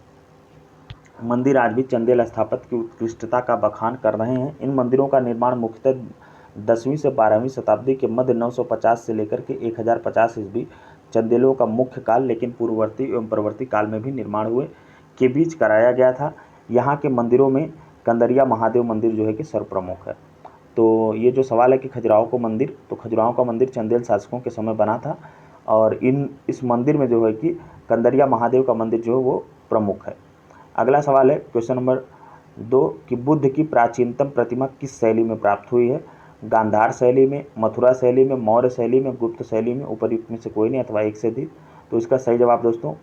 मंदिर आज भी चंदेल स्थापत्य की उत्कृष्टता का बखान कर रहे हैं। इन मंदिरों का निर्माण मुख्यतः 10वीं से 12वीं शताब्दी के मध्य 950 से लेकर के 1050 ईस्वी चंदेलों का मुख्य काल, लेकिन पूर्ववर्ती एवं परवर्ती काल में भी निर्माण हुए के बीच कराया गया था। यहाँ के मंदिरों में कंदरिया महादेव मंदिर जो है कि सर्वप्रमुख है। तो ये जो सवाल है कि खजुराहो का मंदिर चंदेल शासकों के समय बना था, और इस मंदिर में जो है कि कंदरिया महादेव का मंदिर जो है वो प्रमुख है। अगला सवाल है क्वेश्चन नंबर 2 कि बुद्ध की प्राचीनतम प्रतिमा किस शैली में प्राप्त हुई है। गांधार शैली में, मथुरा शैली में, मौर्य शैली में, गुप्त शैली में, उपर्युक्त में से कोई नहीं अथवा एक से अधिक। तो इसका सही जवाब दोस्तों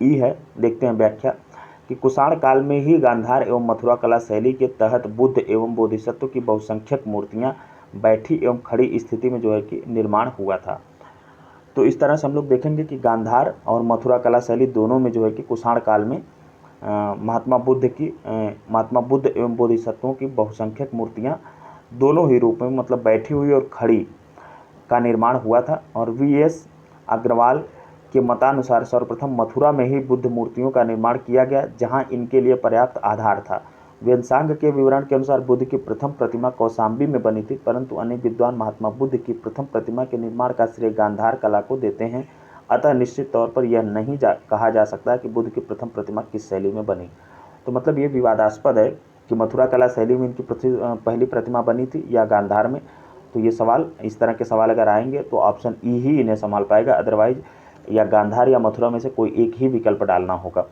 ई है। देखते हैं व्याख्या कि कुषाण काल में ही गांधार एवं मथुरा कला शैली के तहत बुद्ध एवं बोधिसत्व की बहुसंख्यक मूर्तियां बैठी एवं खड़ी स्थिति में जो है कि निर्माण हुआ था। तो इस तरह से हम लोग देखेंगे कि गांधार और मथुरा कला शैली दोनों में जो है कि कुषाण काल में महात्मा बुद्ध एवं बोधिसत्वों की बहुसंख्यक मूर्तियां दोनों ही रूप में मतलब बैठी हुई और खड़ी का निर्माण हुआ था। और वीएस अग्रवाल के मतानुसार सर्वप्रथम मथुरा में ही बुद्ध मूर्तियों का निर्माण किया गया, जहां इनके लिए पर्याप्त आधार था। वेदसांग के विवरण के अनुसार बुद्ध की प्रथम प्रतिमा कौशाम्बी में बनी थी, परंतु अनेक विद्वान महात्मा बुद्ध की प्रथम प्रतिमा के निर्माण का श्रेय गांधार कला को देते हैं। अतः निश्चित तौर पर यह नहीं कहा जा सकता कि बुद्ध की प्रथम प्रतिमा किस शैली में बनी। तो मतलब ये विवादास्पद है कि मथुरा कला शैली में इनकी पहली प्रतिमा बनी थी या गांधार में। तो ये सवाल, इस तरह के सवाल अगर आएंगे तो ऑप्शन ई ही इन्हें संभाल पाएगा, अदरवाइज या गांधार या मथुरा में से कोई एक ही विकल्प डालना होगा।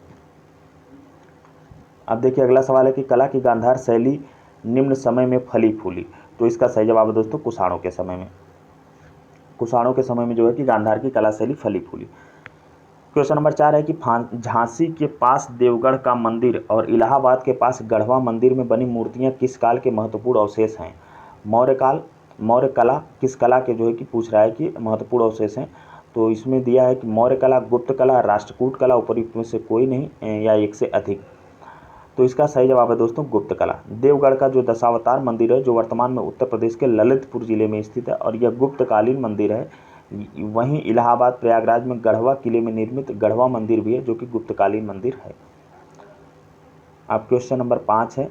अब देखिए अगला सवाल है कि कला की गांधार शैली निम्न समय में फली फूली। तो इसका सही जवाब है दोस्तों कुषाणों के समय में। कुषाणों के समय में जो है कि गांधार की कला शैली फली फूली। क्वेश्चन नंबर 4 है कि झांसी के पास देवगढ़ का मंदिर और इलाहाबाद के पास गढ़वा मंदिर में बनी मूर्तियां किस काल के महत्वपूर्ण अवशेष हैं। मौर्य काल, मौर्य कला, किस कला के जो है कि पूछ रहा है कि महत्वपूर्ण अवशेष हैं। तो इसमें दिया है कि मौर्य कला, गुप्त कला, राष्ट्रकूट कला, उपयुक्त में से कोई नहीं या एक से अधिक। तो इसका सही जवाब है दोस्तों गुप्त कला। देवगढ़ का जो दशावतार मंदिर है जो वर्तमान में उत्तर प्रदेश के ललितपुर जिले में स्थित है और यह गुप्तकालीन मंदिर है। वहीं इलाहाबाद प्रयागराज में गढ़वा किले में निर्मित गढ़वा मंदिर भी है जो कि गुप्तकालीन मंदिर है। अब क्वेश्चन नंबर 5 है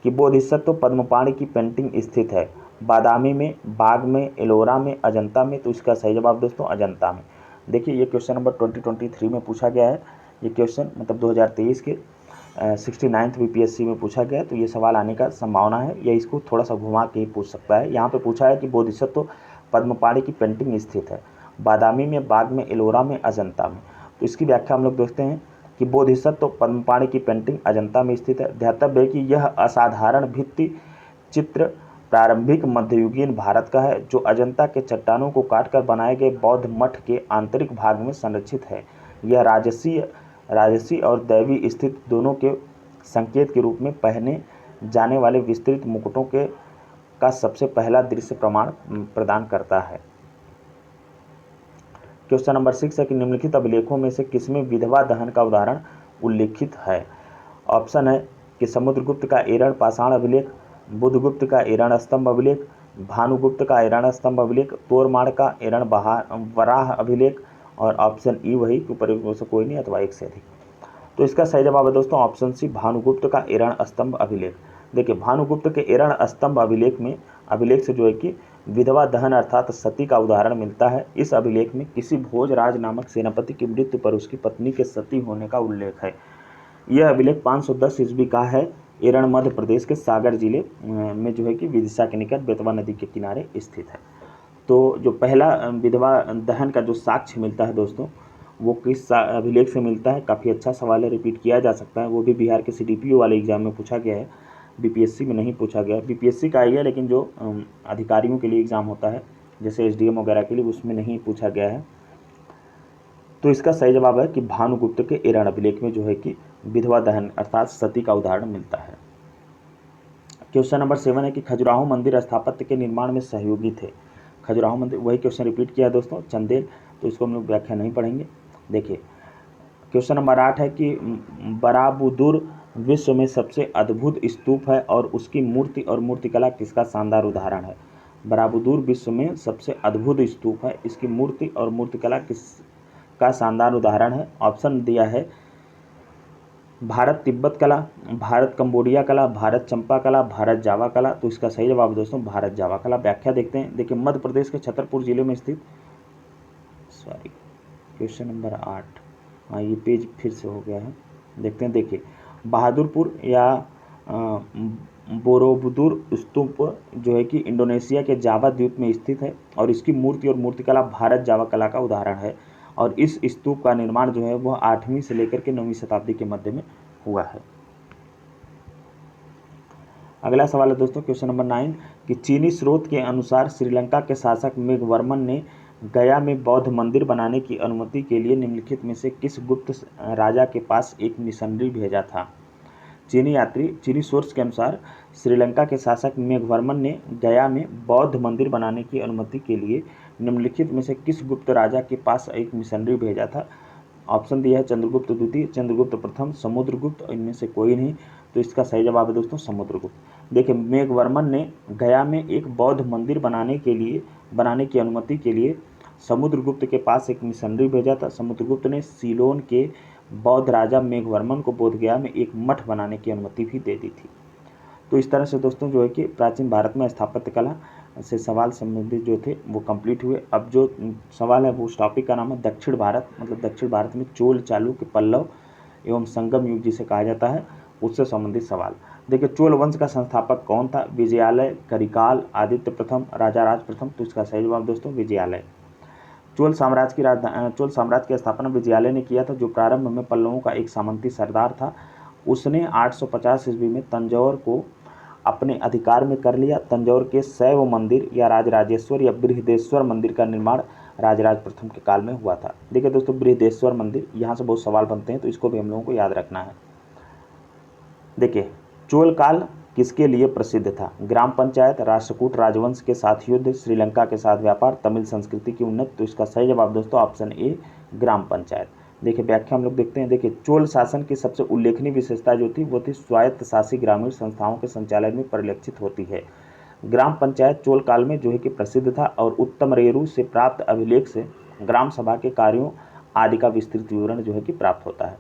कि बोधिसत्व पद्मपाणि की पेंटिंग स्थित है बादामी में, बाग में, एलोरा में, अजंता में। तो इसका सही जवाब दोस्तों अजंता में। देखिए ये क्वेश्चन नंबर 2023 में पूछा गया है। ये क्वेश्चन मतलब 2023 के 69th बीपीएससी में पूछा गया। तो ये सवाल आने का संभावना है, या इसको थोड़ा सा घुमा के ही पूछ सकता है। यहाँ पे पूछा है कि बोधिसत्व पद्मपाणि की पेंटिंग स्थित है बादामी में, बाग में, एलोरा में, अजंता में। तो इसकी व्याख्या हम लोग देखते हैं कि बोधिसत्व पद्मपाणि की पेंटिंग अजंता में स्थित है। ध्यातव्य है कि यह असाधारण भित्ति चित्र प्रारंभिक मध्ययुगीन भारत का है जो अजंता के चट्टानों को काटकर बनाए गए बौद्ध मठ के आंतरिक भाग में संरक्षित है। यह राजसी और दैवी स्थित दोनों के संकेत के रूप में पहने जाने वाले विस्तृत मुकुटों का सबसे पहला दृश्य प्रमाण प्रदान करता है। क्वेश्चन नंबर 6 है कि निम्नलिखित अभिलेखों में से किसमें विधवा दहन का उदाहरण उल्लिखित है। ऑप्शन है कि समुद्रगुप्त का एरण पाषाण अभिलेख, बुद्धगुप्त का एरण स्तंभ अभिलेख, भानुगुप्त का एरण स्तंभ अभिलेख, तोरमाड़ का एरण वराह अभिलेख, और ऑप्शन ई वही ऊपर से कोई नहीं अथवा एक से अधिक। तो इसका सही जवाब है दोस्तों ऑप्शन सी भानुगुप्त का एरण स्तंभ अभिलेख। देखिए भानुगुप्त के एरण स्तंभ अभिलेख से जो है कि विधवा दहन अर्थात सती का उदाहरण मिलता है। इस अभिलेख में किसी भोजराज नामक सेनापति की मृत्यु पर उसकी पत्नी के सती होने का उल्लेख है। यह अभिलेख 510 ईस्वी का है। एरण मध्य प्रदेश के सागर जिले में जो है कि विदिशा के निकट बेतवा नदी के किनारे स्थित है। तो जो पहला विधवा दहन का जो साक्ष्य मिलता है दोस्तों वो किस अभिलेख से मिलता है। काफ़ी अच्छा सवाल है, रिपीट किया जा सकता है। वो भी बिहार के CDPO वाले एग्जाम में पूछा गया है, बीपीएससी में नहीं पूछा गया। बीपीएससी का आई है लेकिन जो अधिकारियों के लिए एग्ज़ाम होता है जैसे SDM वगैरह के लिए उसमें नहीं पूछा गया है। तो इसका सही जवाब है कि भानुगुप्त के एरण अभिलेख में जो है कि विधवा दहन अर्थात सती का उदाहरण मिलता है। क्वेश्चन नंबर 7 है कि खजुराहो मंदिर स्थापत्य के निर्माण में सहयोगी थे। खजुराहो मंदिर, वही क्वेश्चन रिपीट किया दोस्तों चंदेल। तो इसको हम लोग व्याख्या नहीं पढ़ेंगे। देखिए क्वेश्चन नंबर 8 है कि बराबुदुर विश्व में सबसे अद्भुत स्तूप है और उसकी मूर्ति और मूर्तिकला किसका शानदार उदाहरण है। बराबुदुर विश्व में सबसे अद्भुत स्तूप है, इसकी मूर्ति और मूर्तिकला किसका शानदार उदाहरण है। ऑप्शन दिया है भारत तिब्बत कला, भारत कंबोडिया कला, भारत चंपा कला, भारत जावा कला। तो इसका सही जवाब दोस्तों भारत जावा कला। व्याख्या देखते हैं। देखिए मध्य प्रदेश के छतरपुर जिले में स्थित क्वेश्चन नंबर 8, हाँ ये पेज फिर से हो गया है, देखते हैं। देखिए बहादुरपुर या बोरोबुदुर स्तूप जो है कि इंडोनेशिया के जावा द्वीप में स्थित है और इसकी मूर्ति और मूर्तिकला भारत जावा कला का उदाहरण है। और इस स्तूप का निर्माण जो है वह 8वीं से लेकर के 9वीं शताब्दी के मध्य में हुआ है। अगला सवाल है दोस्तों क्वेश्चन नंबर 9 कि चीनी स्रोत के अनुसार श्रीलंका के शासक मेघवर्मन ने गया में बौद्ध मंदिर बनाने की अनुमति के लिए निम्नलिखित में से किस गुप्त राजा के पास एक मिशनरी भेजा था। चीनी सोर्स के अनुसार श्रीलंका के शासक मेघवर्मन ने गया में बौद्ध मंदिर बनाने की अनुमति के लिए निम्नलिखित में से किस गुप्त राजा के पास एक मिशनरी भेजा था। ऑप्शन दिया है चंद्रगुप्त द्वितीय, चंद्रगुप्त प्रथम, समुद्रगुप्त, इनमें से कोई नहीं। तो इसका सही जवाब है दोस्तों समुद्रगुप्त। देखिए मेघवर्मन ने गया में एक बौद्ध मंदिर बनाने की अनुमति के लिए समुद्रगुप्त के पास एक मिशनरी भेजा था। समुद्रगुप्त ने सीलोन के बौद्ध राजा मेघवर्मन को बोधगया में एक मठ बनाने की अनुमति भी दे दी थी। तो इस तरह से दोस्तों जो है कि प्राचीन भारत में स्थापत्य कला से सवाल संबंधित जो थे वो कंप्लीट हुए। अब जो सवाल है वो उस टॉपिक का नाम है दक्षिण भारत, मतलब दक्षिण भारत में चोल, चालुक्य, पल्लव एवं संगम युग जिसे कहा जाता है, उससे संबंधित सवाल। देखिए, चोल वंश का संस्थापक कौन था? विजयालय, करिकाल, आदित्य प्रथम, राजा राज प्रथम। तो इसका सही जवाब दोस्तों विजयालय। चोल साम्राज्य की स्थापना विजयालय ने किया था, जो प्रारंभ में पल्लवों का एक सामंती सरदार था। उसने 850 ईस्वी में तंजौर को अपने अधिकार में कर लिया। तंजौर के शैव मंदिर या राजराजेश्वर या बृहदेश्वर मंदिर का निर्माण राजराज प्रथम के काल में हुआ था। देखिए दोस्तों, बृहदेश्वर मंदिर, यहाँ से बहुत सवाल बनते हैं, तो इसको भी हम लोगों को याद रखना है। देखिए, चोल काल किसके लिए प्रसिद्ध था? ग्राम पंचायत, राष्ट्रकूट राजवंश के साथ युद्ध, श्रीलंका के साथ व्यापार, तमिल संस्कृति की उन्नति। तो इसका सही जवाब दोस्तों ऑप्शन ए, ग्राम पंचायत। देखिए, व्याख्या हम लोग देखते हैं। देखिए, चोल शासन की सबसे उल्लेखनीय विशेषता जो थी वो थी स्वायत्त शासी ग्रामीण संस्थाओं के संचालन में परिलक्षित होती है। ग्राम पंचायत चोल काल में जो है कि प्रसिद्ध था और उत्तमरेरू से प्राप्त अभिलेख से ग्राम सभा के कार्यों आदि का विस्तृत विवरण जो है कि प्राप्त होता है।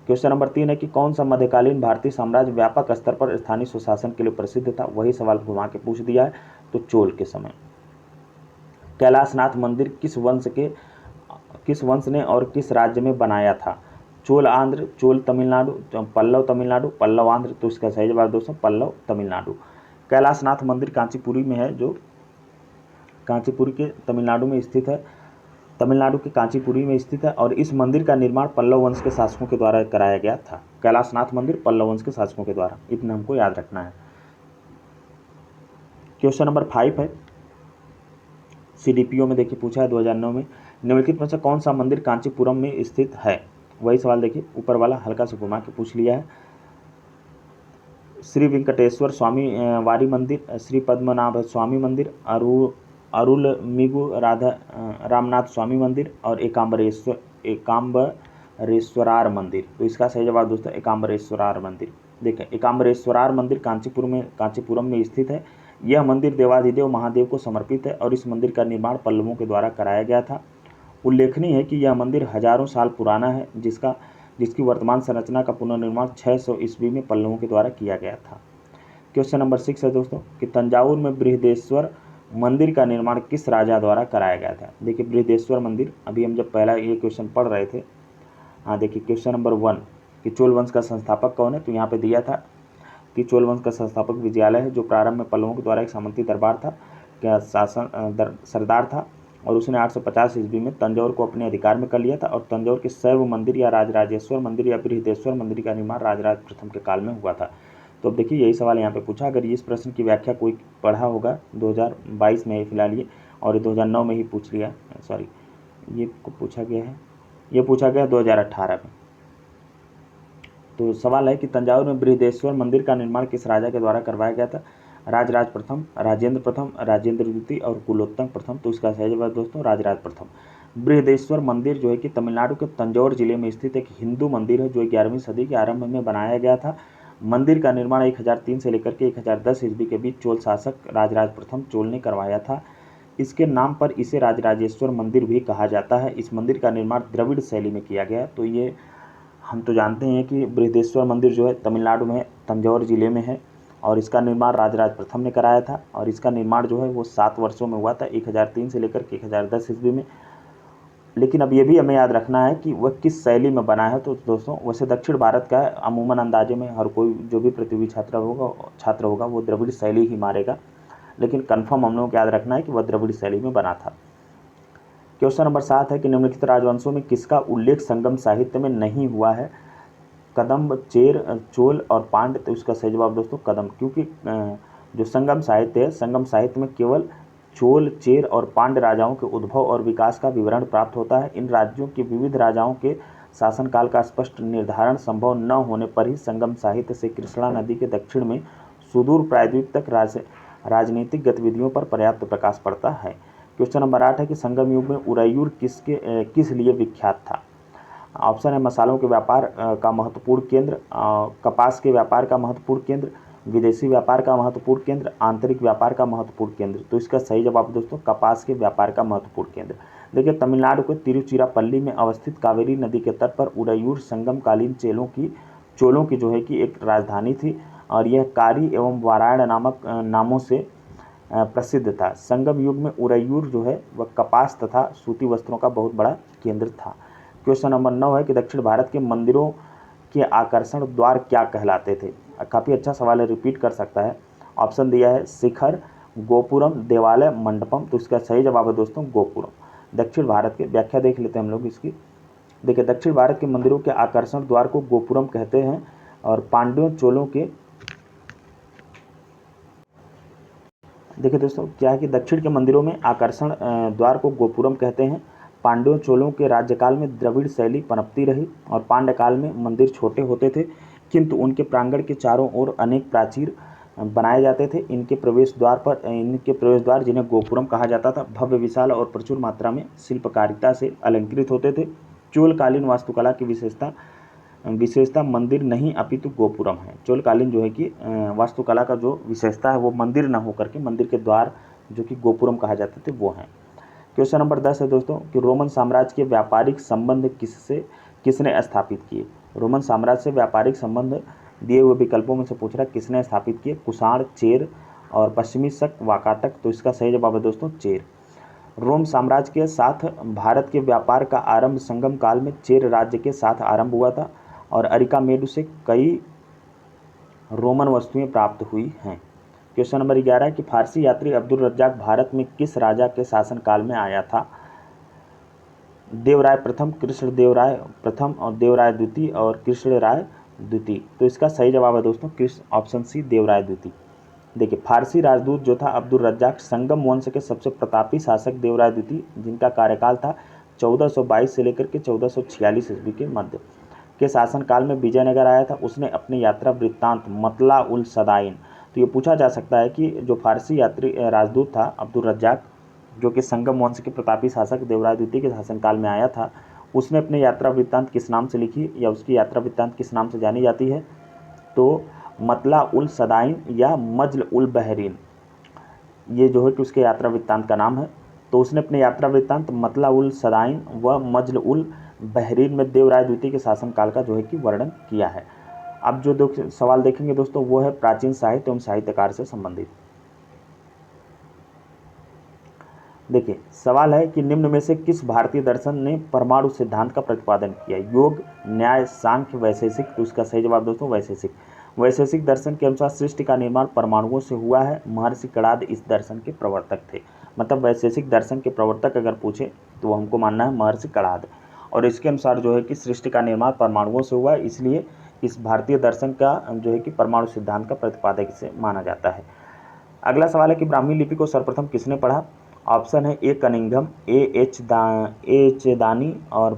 क्वेश्चन नंबर 3 है कि कौन सा मध्यकालीन भारतीय साम्राज्य व्यापक स्तर पर स्थानीय सुशासन के लिए प्रसिद्ध था? वही सवाल घुमा के पूछ दिया है, तो चोल के समय। कैलाशनाथ मंदिर किस वंश ने और किस राज्य में बनाया था? चोल आंध्र, चोल तमिलनाडु, पल्लव तमिलनाडु, पल्लव आंध्र। तो इसका सही जवाब दोस्तों पल्लव तमिलनाडु। कैलाशनाथ मंदिर कांचीपुरी में है, जो कांचीपुरी के तमिलनाडु में स्थित है, तमिलनाडु के कांचीपुरी में स्थित है, और इस मंदिर का निर्माण पल्लव वंश के शासकों के द्वारा कराया गया था। कैलाशनाथ मंदिर पल्लव वंश के शासकों के द्वारा, इतना हमको याद रखना है। क्वेश्चन नंबर 5 है, सीडीपीओ में देखिए पूछा है 2009 में, निम्नलिखित में से कौन सा मंदिर कांचीपुरम में स्थित है? वही सवाल देखिए ऊपर वाला हल्का से घुमा के पूछ लिया है। श्री वेंकटेश्वर स्वामी वारी मंदिर, श्री पद्मनाभ स्वामी मंदिर, अरुलमिगु रामनाथ स्वामी मंदिर और एकाम्बरेश्वरार मंदिर। तो इसका सही जवाब दोस्तों एकाम्बरेश्वरार मंदिर। देखिए, एकाम्बरेश्वरार मंदिर कांचीपुरम में स्थित है। यह मंदिर देवाधिदेव महादेव को समर्पित है और इस मंदिर का निर्माण पल्लवों के द्वारा कराया गया था। उल्लेखनीय है कि यह मंदिर हजारों साल पुराना है, जिसकी वर्तमान संरचना का पुनर्निर्माण 600 ईस्वी में पल्लवों के द्वारा किया गया था। क्वेश्चन नंबर 6 है दोस्तों कि तंजावुर में बृहदेश्वर मंदिर का निर्माण किस राजा द्वारा कराया गया था? देखिए, बृहदेश्वर मंदिर, अभी हम जब पहला ये क्वेश्चन पढ़ रहे थे, हाँ देखिए क्वेश्चन नंबर 1 कि चोल वंश का संस्थापक कौन है, तो यहाँ पे दिया था कि चोल वंश का संस्थापक विजयालय है, जो प्रारंभ में पल्लवों के द्वारा एक सामंती दरबार था, क्या सरदार था, और उसने 850 ईस्वी में तंजौर को अपने अधिकार में कर लिया था। और तंजौर के शैव मंदिर या राजराजेश्वर मंदिर या बृहदेश्वर मंदिर का निर्माण राजराज प्रथम के काल में हुआ था। तो अब देखिए, यही सवाल यहाँ पे पूछा। अगर इस प्रश्न की व्याख्या कोई पढ़ा होगा 2022 में फिलहाल ये, और 2009 में ही पूछ लिया, सॉरी ये पूछा गया है, ये पूछा गया 2018 में। तो सवाल है कि तंजावुर में बृहदेश्वर मंदिर का निर्माण किस राजा के द्वारा करवाया गया था? राजराज प्रथम, राजेंद्र प्रथम, राजेंद्र द्वितीय और कुलोत्तंग प्रथम। तो इसका सही जवाब दोस्तों राजराज प्रथम। बृहदेश्वर मंदिर जो है कि तमिलनाडु के तंजौर जिले में स्थित एक हिंदू मंदिर है, जो 11वीं सदी के आरंभ में बनाया गया था। मंदिर का निर्माण 1003 से लेकर के 1010 ईस्वी के बीच चोल शासक राजराज प्रथम चोल ने करवाया था। इसके नाम पर इसे राजराजेश्वर मंदिर भी कहा जाता है। इस मंदिर का निर्माण द्रविड़ शैली में किया गया। तो ये हम तो जानते हैं कि बृहदेश्वर मंदिर जो है तमिलनाडु में तंजौर जिले में है, और इसका निर्माण राजराज प्रथम ने कराया था, और इसका निर्माण जो है वो 7 वर्षों में हुआ था, 1003 से लेकर के 1010 ईस्वी में। लेकिन अब ये भी हमें याद रखना है कि वह किस शैली में बना है। तो दोस्तों वैसे दक्षिण भारत का अमूमन अंदाजे में हर कोई जो भी प्रतियोगी छात्र होगा वो द्रविड़ शैली ही मारेगा, लेकिन कन्फर्म हम लोगों को याद रखना है कि वह द्रविड़ शैली में बना था। क्वेश्चन नंबर 7 है कि निम्नलिखित राजवंशों में किसका उल्लेख संगम साहित्य में नहीं हुआ है? कदम्ब, चेर, चोल और पांड्य। तो इसका सही जवाब दोस्तों कदम्ब, क्योंकि जो संगम साहित्य है, संगम साहित्य में केवल चोल, चेर और पांड्य राजाओं के उद्भव और विकास का विवरण प्राप्त होता है। इन राज्यों के विविध राजाओं के शासनकाल का स्पष्ट निर्धारण संभव न होने पर ही संगम साहित्य से कृष्णा नदी के दक्षिण में सुदूर प्रायद्वीप तक राजनीतिक गतिविधियों पर पर्याप्त प्रकाश पड़ता है। क्वेश्चन नंबर 8 है कि संगम युग में उरैयूर किस लिए विख्यात था? ऑप्शन है मसालों के व्यापार का महत्वपूर्ण केंद्र, कपास के व्यापार का महत्वपूर्ण केंद्र, विदेशी व्यापार का महत्वपूर्ण केंद्र, आंतरिक व्यापार का महत्वपूर्ण केंद्र। तो इसका सही जवाब दोस्तों कपास के व्यापार का महत्वपूर्ण केंद्र। देखिए, तमिलनाडु के तिरुचिरापल्ली में अवस्थित कावेरी नदी के तट पर उरैयूर संगमकालीन चोलों की जो है कि एक राजधानी थी। और यह कारी एवं वारायण नामक नामों से प्रसिद्ध था। संगम युग में उरैयूर जो है वह कपास तथा सूती वस्त्रों का बहुत बड़ा केंद्र था। क्वेश्चन नंबर 9 है कि दक्षिण भारत के मंदिरों के आकर्षण द्वार क्या कहलाते थे। काफ़ी अच्छा सवाल है, रिपीट कर सकता है। ऑप्शन दिया है शिखर, गोपुरम, देवालय, मंडपम। तो इसका सही जवाब है दोस्तों गोपुरम। दक्षिण भारत के व्याख्या देख लेते हैं हम लोग इसकी। देखिए, दक्षिण भारत के मंदिरों के आकर्षण द्वार को गोपुरम कहते हैं और पांड्यों चोलों के, देखिए दोस्तों क्या है कि दक्षिण के मंदिरों में आकर्षण द्वार को गोपुरम कहते हैं। पांड्यों चोलों के राज्यकाल में द्रविड़ शैली पनपती रही और पांड्य काल में मंदिर छोटे होते थे, किंतु उनके प्रांगण के चारों ओर अनेक प्राचीर बनाए जाते थे। इनके प्रवेश द्वार जिन्हें गोपुरम कहा जाता था, भव्य, विशाल और प्रचुर मात्रा में शिल्पकारिता से अलंकृत होते थे। चोलकालीन वास्तुकला की विशेषता मंदिर नहीं अपितु गोपुरम है। चोलकालीन जो है कि वास्तुकला का जो विशेषता है वो मंदिर न होकर के मंदिर के द्वार जो कि गोपुरम कहा जाते थे वो हैं। क्वेश्चन नंबर 10 है दोस्तों कि रोमन साम्राज्य के व्यापारिक संबंध किसने स्थापित किए। रोमन साम्राज्य से व्यापारिक संबंध दिए हुए विकल्पों में से पूछ रहा है किसने स्थापित किए। कुषाण, चेर और पश्चिमी शक, वाकाटक। तो इसका सही जवाब है दोस्तों चेर। रोम साम्राज्य के साथ भारत के व्यापार का आरंभ संगम काल में चेर राज्य के साथ आरंभ हुआ था और अरिकामेडु से कई रोमन वस्तुएं प्राप्त हुई हैं। क्वेश्चन नंबर 11 है कि फारसी यात्री अब्दुल रज्जाक भारत में किस राजा के शासनकाल में आया था। देवराय प्रथम, कृष्ण देवराय प्रथम और देवराय द्वितीय और कृष्ण राय द्वितीय। तो इसका सही जवाब है दोस्तों ऑप्शन सी देवराय द्वितीय। देखिए, फारसी राजदूत जो था अब्दुल रज्जाक संगम वंश के सबसे प्रतापी शासक देवराय द्वितीय, जिनका कार्यकाल था 1422 से लेकर के 1446 ईस्वी के मध्य के शासनकाल में विजयनगर आया था। उसने अपनी यात्रा वृत्तांत मतला उल सदाइन, तो ये पूछा जा सकता है कि जो फारसी यात्री राजदूत था अब्दुल रज्जाक जो कि संगम वंश के प्रतापी शासक देवराय द्वितीय के शासनकाल में आया था, उसने अपनी यात्रा वृत्तांत किस नाम से लिखी या उसकी यात्रा वृत्तांत किस नाम से जानी जाती है। तो मतला उल सदाइन या मजल उल बहरीन, ये जो है कि उसके यात्रा वृत्तांत का नाम है। तो उसने अपने यात्रा वृत्तांत मतला उल सदाइन व मजल उल बहरीन में देवराय द्वितीय के शासनकाल का जो है कि वर्णन किया है। अब जो सवाल देखेंगे दोस्तों वो है प्राचीन साहित्य एवं साहित्यकार से संबंधित। देखिए, सवाल है कि निम्न में से किस भारतीय दर्शन ने परमाणु सिद्धांत का प्रतिपादन किया। योग, न्याय, सांख्य, वैशेषिक। तो इसका सही जवाब दोस्तों वैशेषिक। वैशेषिक दर्शन के अनुसार सृष्टि का निर्माण परमाणुओं से हुआ है। महर्षि कणाद इस दर्शन के प्रवर्तक थे। मतलब वैशेषिक दर्शन के प्रवर्तक अगर पूछे तो हमको मानना है महर्षि कणाद। और इसके अनुसार जो है कि सृष्टि का निर्माण परमाणुओं से हुआ है, इसलिए इस भारतीय दर्शन का जो है कि परमाणु सिद्धांत का प्रतिपादक से माना जाता है। अगला सवाल है कि ब्राह्मी लिपि को सर्वप्रथम किसने पढ़ा। ऑप्शन है ए कनिंघम, एच दानी और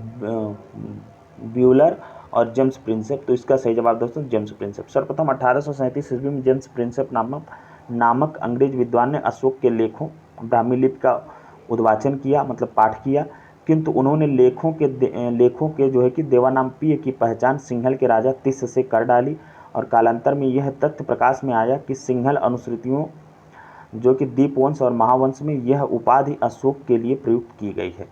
ब्यूलर और जेम्स प्रिंसेप। तो इसका सही जवाब दोस्तों जेम्स प्रिंसेप। सर्वप्रथम 1837 ईस्वी में जेम्स प्रिंसेप नामक अंग्रेज विद्वान ने अशोक के लेखों ब्राह्मी लिपि का उद्वाचन किया, मतलब पाठ किया, किंतु उन्होंने लेखों के जो है कि देवानांपिय की पहचान सिंहल के राजा तिस्स से कर डाली और कालांतर में यह तथ्य प्रकाश में आया कि सिंहल अनुश्रुतियों जो कि दीपवंश और महावंश में यह उपाधि अशोक के लिए प्रयुक्त की गई है।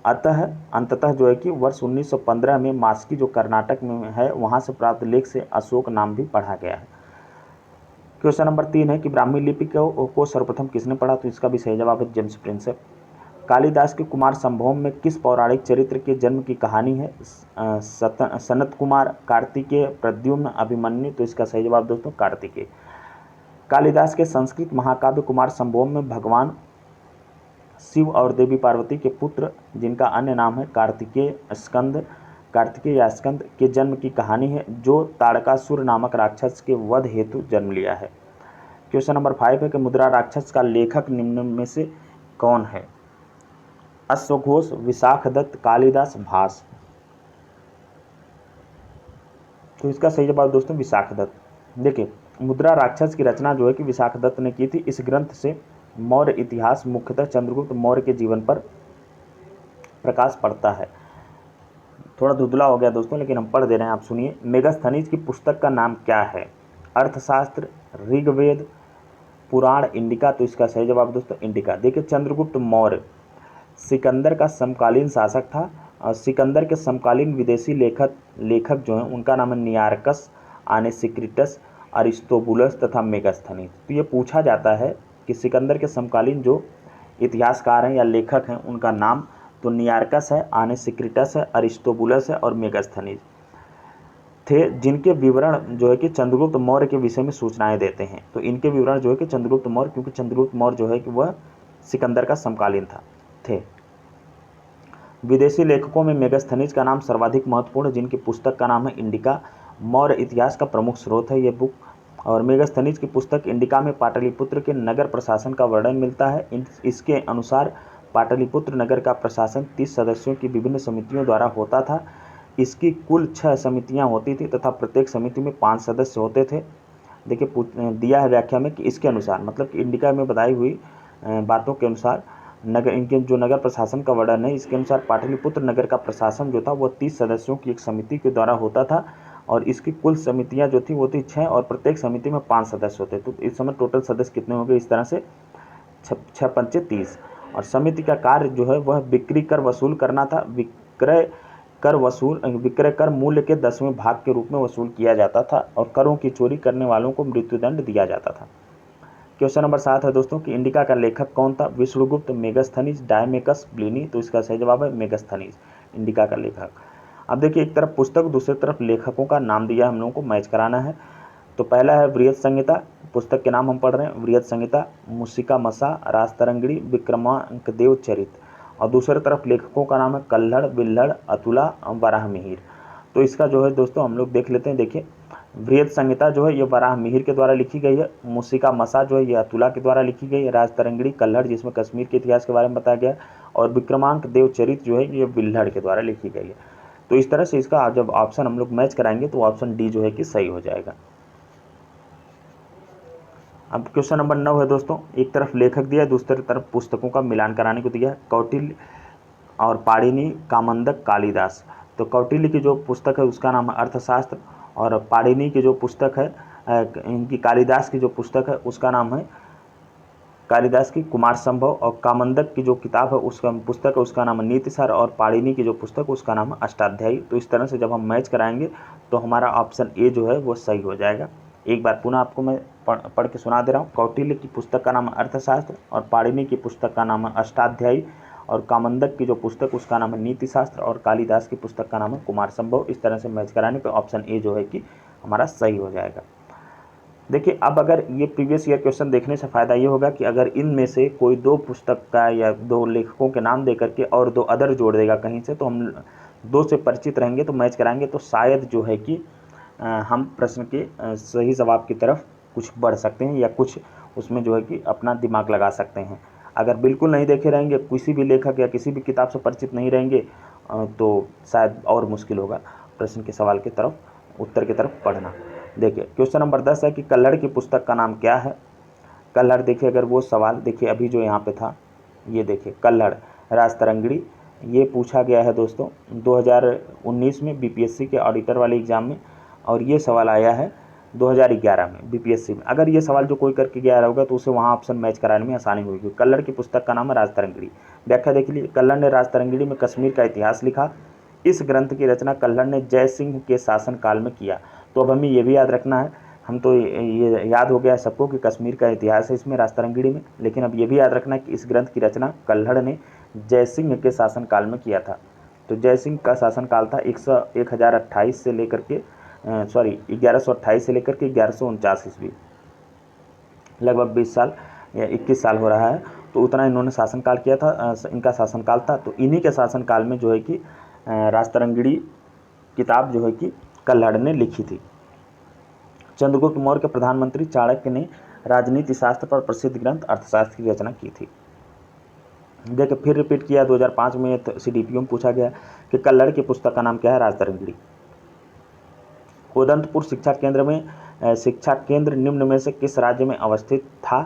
अंततः जो है कि वर्ष 1915 में मास्की जो कर्नाटक में है वहां से प्राप्त लेख से अशोक नाम भी पढ़ा गया है। क्वेश्चन नंबर 3 है कि ब्राह्मी लिपि को सर्वप्रथम किसने पढ़ा। तो इसका भी सही जवाब है जेम्स प्रिंसेप। कालिदास के कुमार संभवम में किस पौराणिक चरित्र के जन्म की कहानी है। सनत कुमार, कार्तिकेय, प्रद्युम्न, अभिमन्यु। तो इसका सही जवाब दोस्तों कार्तिकेय। कालिदास के संस्कृत महाकाव्य कुमार संभवम में भगवान शिव और देवी पार्वती के पुत्र जिनका अन्य नाम है कार्तिकेय या स्कंद के जन्म की कहानी है, जो ताड़कासुर नामक राक्षस के वध हेतु जन्म लिया है। क्वेश्चन नंबर 5 है कि मुद्रा राक्षस का लेखक निम्न में से कौन है। अश्वघोष, विशाखदत्त, कालिदास, भास। तो इसका सही जवाब दोस्तों विशाखदत्त। देखिए, मुद्रा राक्षस की रचना जो है कि विशाखदत्त ने की थी। इस ग्रंथ से मौर्य इतिहास मुख्यतः चंद्रगुप्त मौर्य के जीवन पर प्रकाश पड़ता है। थोड़ा धुंधला हो गया दोस्तों, लेकिन हम पढ़ दे रहे हैं, आप सुनिए। मेगास्थनीज की पुस्तक का नाम क्या है। अर्थशास्त्र, ऋग्वेद, पुराण, इंडिका। तो इसका सही जवाब दोस्तों इंडिका। देखिए, चंद्रगुप्त मौर्य सिकंदर का समकालीन शासक था और सिकंदर के समकालीन विदेशी लेखक जो हैं उनका नाम है नियारकस, आनेसिक्रिटस अरिस्तोबुलस तथा मेगास्थनीज। तो ये पूछा जाता है कि सिकंदर के समकालीन जो इतिहासकार हैं या लेखक हैं उनका नाम, तो नियार्कस है, आनेसिक्रिटस है, अरिस्तोबुलस है और मेगास्थनीज थे, जिनके विवरण जो है कि चंद्रगुप्त मौर्य के विषय में सूचनाएं देते हैं। तो इनके विवरण जो है कि चंद्रगुप्त मौर्य, क्योंकि चंद्रगुप्त मौर्य जो है कि वह सिकंदर का समकालीन थे। विदेशी लेखकों में मेगास्थनीज का नाम सर्वाधिक महत्वपूर्ण, जिनकी पुस्तक का नाम है इंडिका, मौर्य इतिहास का प्रमुख स्रोत है ये बुक। और मेगास्थनीज की पुस्तक इंडिका में पाटलिपुत्र के नगर प्रशासन का वर्णन मिलता है। इसके अनुसार पाटलिपुत्र नगर का प्रशासन 30 सदस्यों की विभिन्न समितियों द्वारा होता था। इसकी कुल 6 समितियां होती थी तथा प्रत्येक समिति में 5 सदस्य होते थे। देखिए दिया है व्याख्या में कि इसके अनुसार, मतलब कि इंडिका में बताई हुई बातों के अनुसार नगर, इनके जो नगर प्रशासन का वर्णन है, इसके अनुसार पाटलिपुत्र नगर का प्रशासन जो था वह 30 सदस्यों की एक समिति के द्वारा होता था और इसकी कुल समितियां जो थी वो थी 6 और प्रत्येक समिति में 5 सदस्य होते। तो इस समय टोटल सदस्य कितने हो गए, इस तरह से 6 पंचे 30। और समिति का कार्य जो है वह बिक्री कर वसूल करना था। विक्रय कर मूल्य के 10वें भाग के रूप में वसूल किया जाता था और करों की चोरी करने वालों को मृत्युदंड दिया जाता था। क्वेश्चन नंबर 7 है दोस्तों कि इंडिका का लेखक कौन था? विष्णुगुप्त, मेगास्थनीज, डायमेकस, प्लिनी। तो इसका सही जवाब है मेगास्थनीज, इंडिका का लेखक। अब देखिए एक तरफ पुस्तक, दूसरी तरफ लेखकों का नाम दिया है, हम लोगों को मैच कराना है। तो पहला है वृहत संहिता, पुस्तक के नाम हम पढ़ रहे हैं, वृहत संहिता, मूषिका मसा, राजतरंगिणी, विक्रमांकदेव चरित। और दूसरी तरफ लेखकों का नाम है कल्हड़, बिल्हड़, अतुला, वराहमिहिर। तो इसका जो है दोस्तों हम लोग देख लेते हैं। देखिए वृहत संहिता जो है ये वराहमिहिर के द्वारा लिखी गई है, मूषिका मसा जो है ये अतुला के द्वारा लिखी गई है, राजतरंगिणी कल्हड़ जिसमें कश्मीर के इतिहास के बारे में बताया गया है, और विक्रमांक देव चरित जो है ये बिल्हड़ के द्वारा लिखी गई है। तो इस तरह से इसका जब ऑप्शन हम लोग मैच कराएंगे तो ऑप्शन डी जो है कि सही हो जाएगा। अब क्वेश्चन नंबर 9 है दोस्तों, एक तरफ लेखक दिया है, दूसरी तरफ पुस्तकों का मिलान कराने को दिया है। कौटिल्य और पाणिनि, कामंदक, कालिदास। तो कौटिल्य की जो पुस्तक है उसका नाम है अर्थशास्त्र, और पाणिनि की जो पुस्तक है इनकी कालिदास की जो पुस्तक है उसका नाम है कालिदास की कुमार संभव, और कामंदक की जो किताब है उसका पुस्तक है उसका नाम है नीतिसार, और पाणिनि की जो पुस्तक है उसका नाम है अष्टाध्यायी। तो इस तरह से जब हम मैच कराएंगे तो हमारा ऑप्शन ए जो है वो सही हो जाएगा। एक बार पुनः आपको मैं पढ़ के सुना दे रहा हूँ। कौटिल्य की पुस्तक का नाम है अर्थशास्त्र, और पाणिनि की पुस्तक का नाम है अष्टाध्यायी, और कामंदक की जो पुस्तक उसका नाम है नीतिशास्त्र, और कालिदास की पुस्तक का नाम है कुमार संभव। इस तरह से मैच कराने पर ऑप्शन ए जो है कि हमारा सही हो जाएगा। देखिए अब अगर ये प्रीवियस ईयर क्वेश्चन देखने से फ़ायदा ये होगा कि अगर इनमें से कोई 2 पुस्तक का या 2 लेखकों के नाम दे करके और 2 अदर जोड़ देगा कहीं से, तो हम 2 से परिचित रहेंगे तो मैच कराएंगे तो शायद जो है कि हम प्रश्न के सही जवाब की तरफ कुछ बढ़ सकते हैं या कुछ उसमें जो है कि अपना दिमाग लगा सकते हैं। अगर बिल्कुल नहीं देखे रहेंगे, किसी भी लेखक या किसी भी किताब से परिचित नहीं रहेंगे तो शायद और मुश्किल होगा प्रश्न के सवाल की तरफ, उत्तर की तरफ पढ़ना। देखिए क्वेश्चन नंबर 10 है कि कल्हड़ की पुस्तक का नाम क्या है? कल्हड़, देखिए अगर वो सवाल देखिए अभी जो यहाँ पे था, ये देखिए कल्हड़ राजतरंगिणी, ये पूछा गया है दोस्तों 2019 में बीपीएससी के ऑडिटर वाले एग्जाम में, और ये सवाल आया है 2011 में बीपीएससी में। अगर ये सवाल जो कोई करके गया होगा तो उसे वहाँ ऑप्शन मैच कराने में आसानी होगी। कल्हड़ की पुस्तक का नाम है राजतरंगिणी। व्याख्या देख लीजिए, कल्हड़ ने राजतरंगिणी में कश्मीर का इतिहास लिखा। इस ग्रंथ की रचना कल्हड़ ने जय सिंह के शासनकाल में किया। तो अब हमें ये भी याद रखना है, हम तो ये याद हो गया है सबको कि कश्मीर का इतिहास है इसमें राजतरंगिणी में, लेकिन अब ये भी याद रखना है कि इस ग्रंथ की रचना कल्हड़ ने जय सिंह के शासनकाल में किया था। तो जय सिंह का शासनकाल था 1128 से लेकर के 1128 से लेकर के 1149 ईस्वी, लगभग 20 साल या 21 साल हो रहा है। तो उतना इन्होंने शासनकाल किया था, इनका शासनकाल था। तो इन्हीं के शासनकाल में जो है कि राजतरंगिणी किताब जो है कि कल्हड़ ने लिखी थी। चंद्रगुप्त मौर्य के प्रधानमंत्री चाणक्य ने राजनीति शास्त्र पर प्रसिद्ध ग्रंथ अर्थशास्त्र की रचना की थी। देखिए फिर रिपीट किया 2005 में सीडीपीओ में पूछा गया कि कल्हड़ की पुस्तक का नाम क्या है? राजतरंगिणी। उदंतपुर शिक्षा केंद्र निम्न में से किस राज्य में अवस्थित था?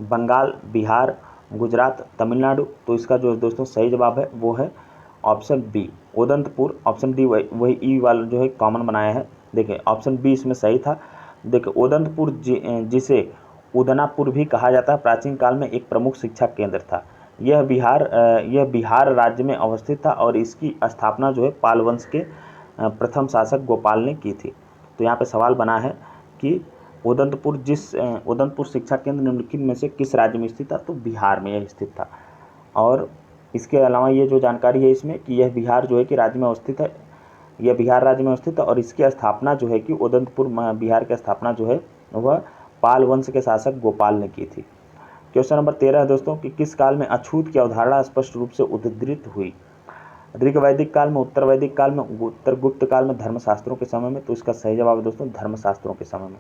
बंगाल, बिहार, गुजरात, तमिलनाडु। तो इसका जो दोस्तों सही जवाब है वो है option B Udantapur. Option D वही ई वाला जो है कॉमन बनाया है। देखिए ऑप्शन बी इसमें सही था। देखिए उदंतपुर जिसे उदनापुर भी कहा जाता है, प्राचीन काल में एक प्रमुख शिक्षा केंद्र था। यह बिहार राज्य में अवस्थित था और इसकी स्थापना जो है पाल वंश के प्रथम शासक गोपाल ने की थी। तो यहाँ पे सवाल बना है कि उदंतपुर शिक्षा केंद्र निम्नलिखित में से किस राज्य में स्थित था? तो बिहार में यह स्थित था। और इसके अलावा ये जो जानकारी है इसमें कि यह बिहार जो है कि राज्य में अवस्थित है, यह बिहार राज्य में अवस्थित है और इसकी स्थापना जो है कि उदंतपुर बिहार की स्थापना जो है वह पाल वंश के शासक गोपाल ने की थी। क्वेश्चन नंबर 13 है दोस्तों कि किस काल में अछूत की अवधारणा स्पष्ट रूप से उद्धृत हुई? ऋग वैदिक काल में, उत्तर वैदिक काल में, उत्तर गुप्त काल में, धर्मशास्त्रों के समय में? तो इसका सही जवाब है दोस्तों धर्मशास्त्रों के समय में।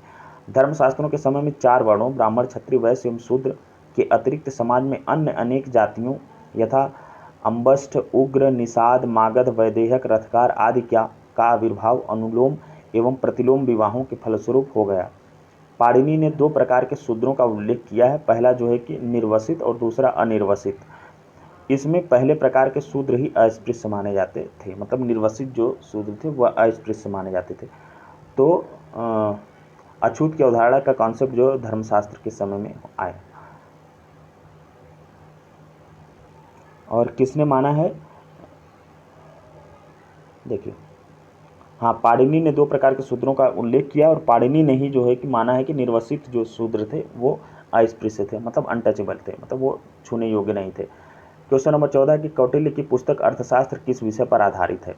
धर्मशास्त्रों के समय में 4 वर्णों ब्राह्मण, क्षत्रिय, वैश्य एवं शूद्र के अतिरिक्त समाज में अन्य अनेक जातियों यथा अंबष्ठ, उग्र, निषाद, मागध, वैदेहक, रथकार आदि का आविर्भाव अनुलोम एवं प्रतिलोम विवाहों के फलस्वरूप हो गया। पाणिनि ने 2 प्रकार के शूद्रों का उल्लेख किया है, पहला जो है कि निर्वसित और दूसरा अनिर्वसित। इसमें पहले प्रकार के शूद्र ही अस्पृश्य माने जाते थे, मतलब निर्वसित जो शूद्र थे वह अस्पृश्य माने जाते थे। तो अछूत की अवधारणा का कॉन्सेप्ट जो धर्मशास्त्र के समय में आया। और किसने माना है? देखिए, हाँ, पाणिनि ने 2 प्रकार के शूद्रों का उल्लेख किया और पाणिनि ने ही जो है कि माना है कि निर्वसित जो शूद्र थे वो अस्पृश्य थे, मतलब अनटचेबल थे, मतलब वो छूने योग्य नहीं थे। क्वेश्चन नंबर 14 कि कौटिल्य की पुस्तक अर्थशास्त्र किस विषय पर आधारित है?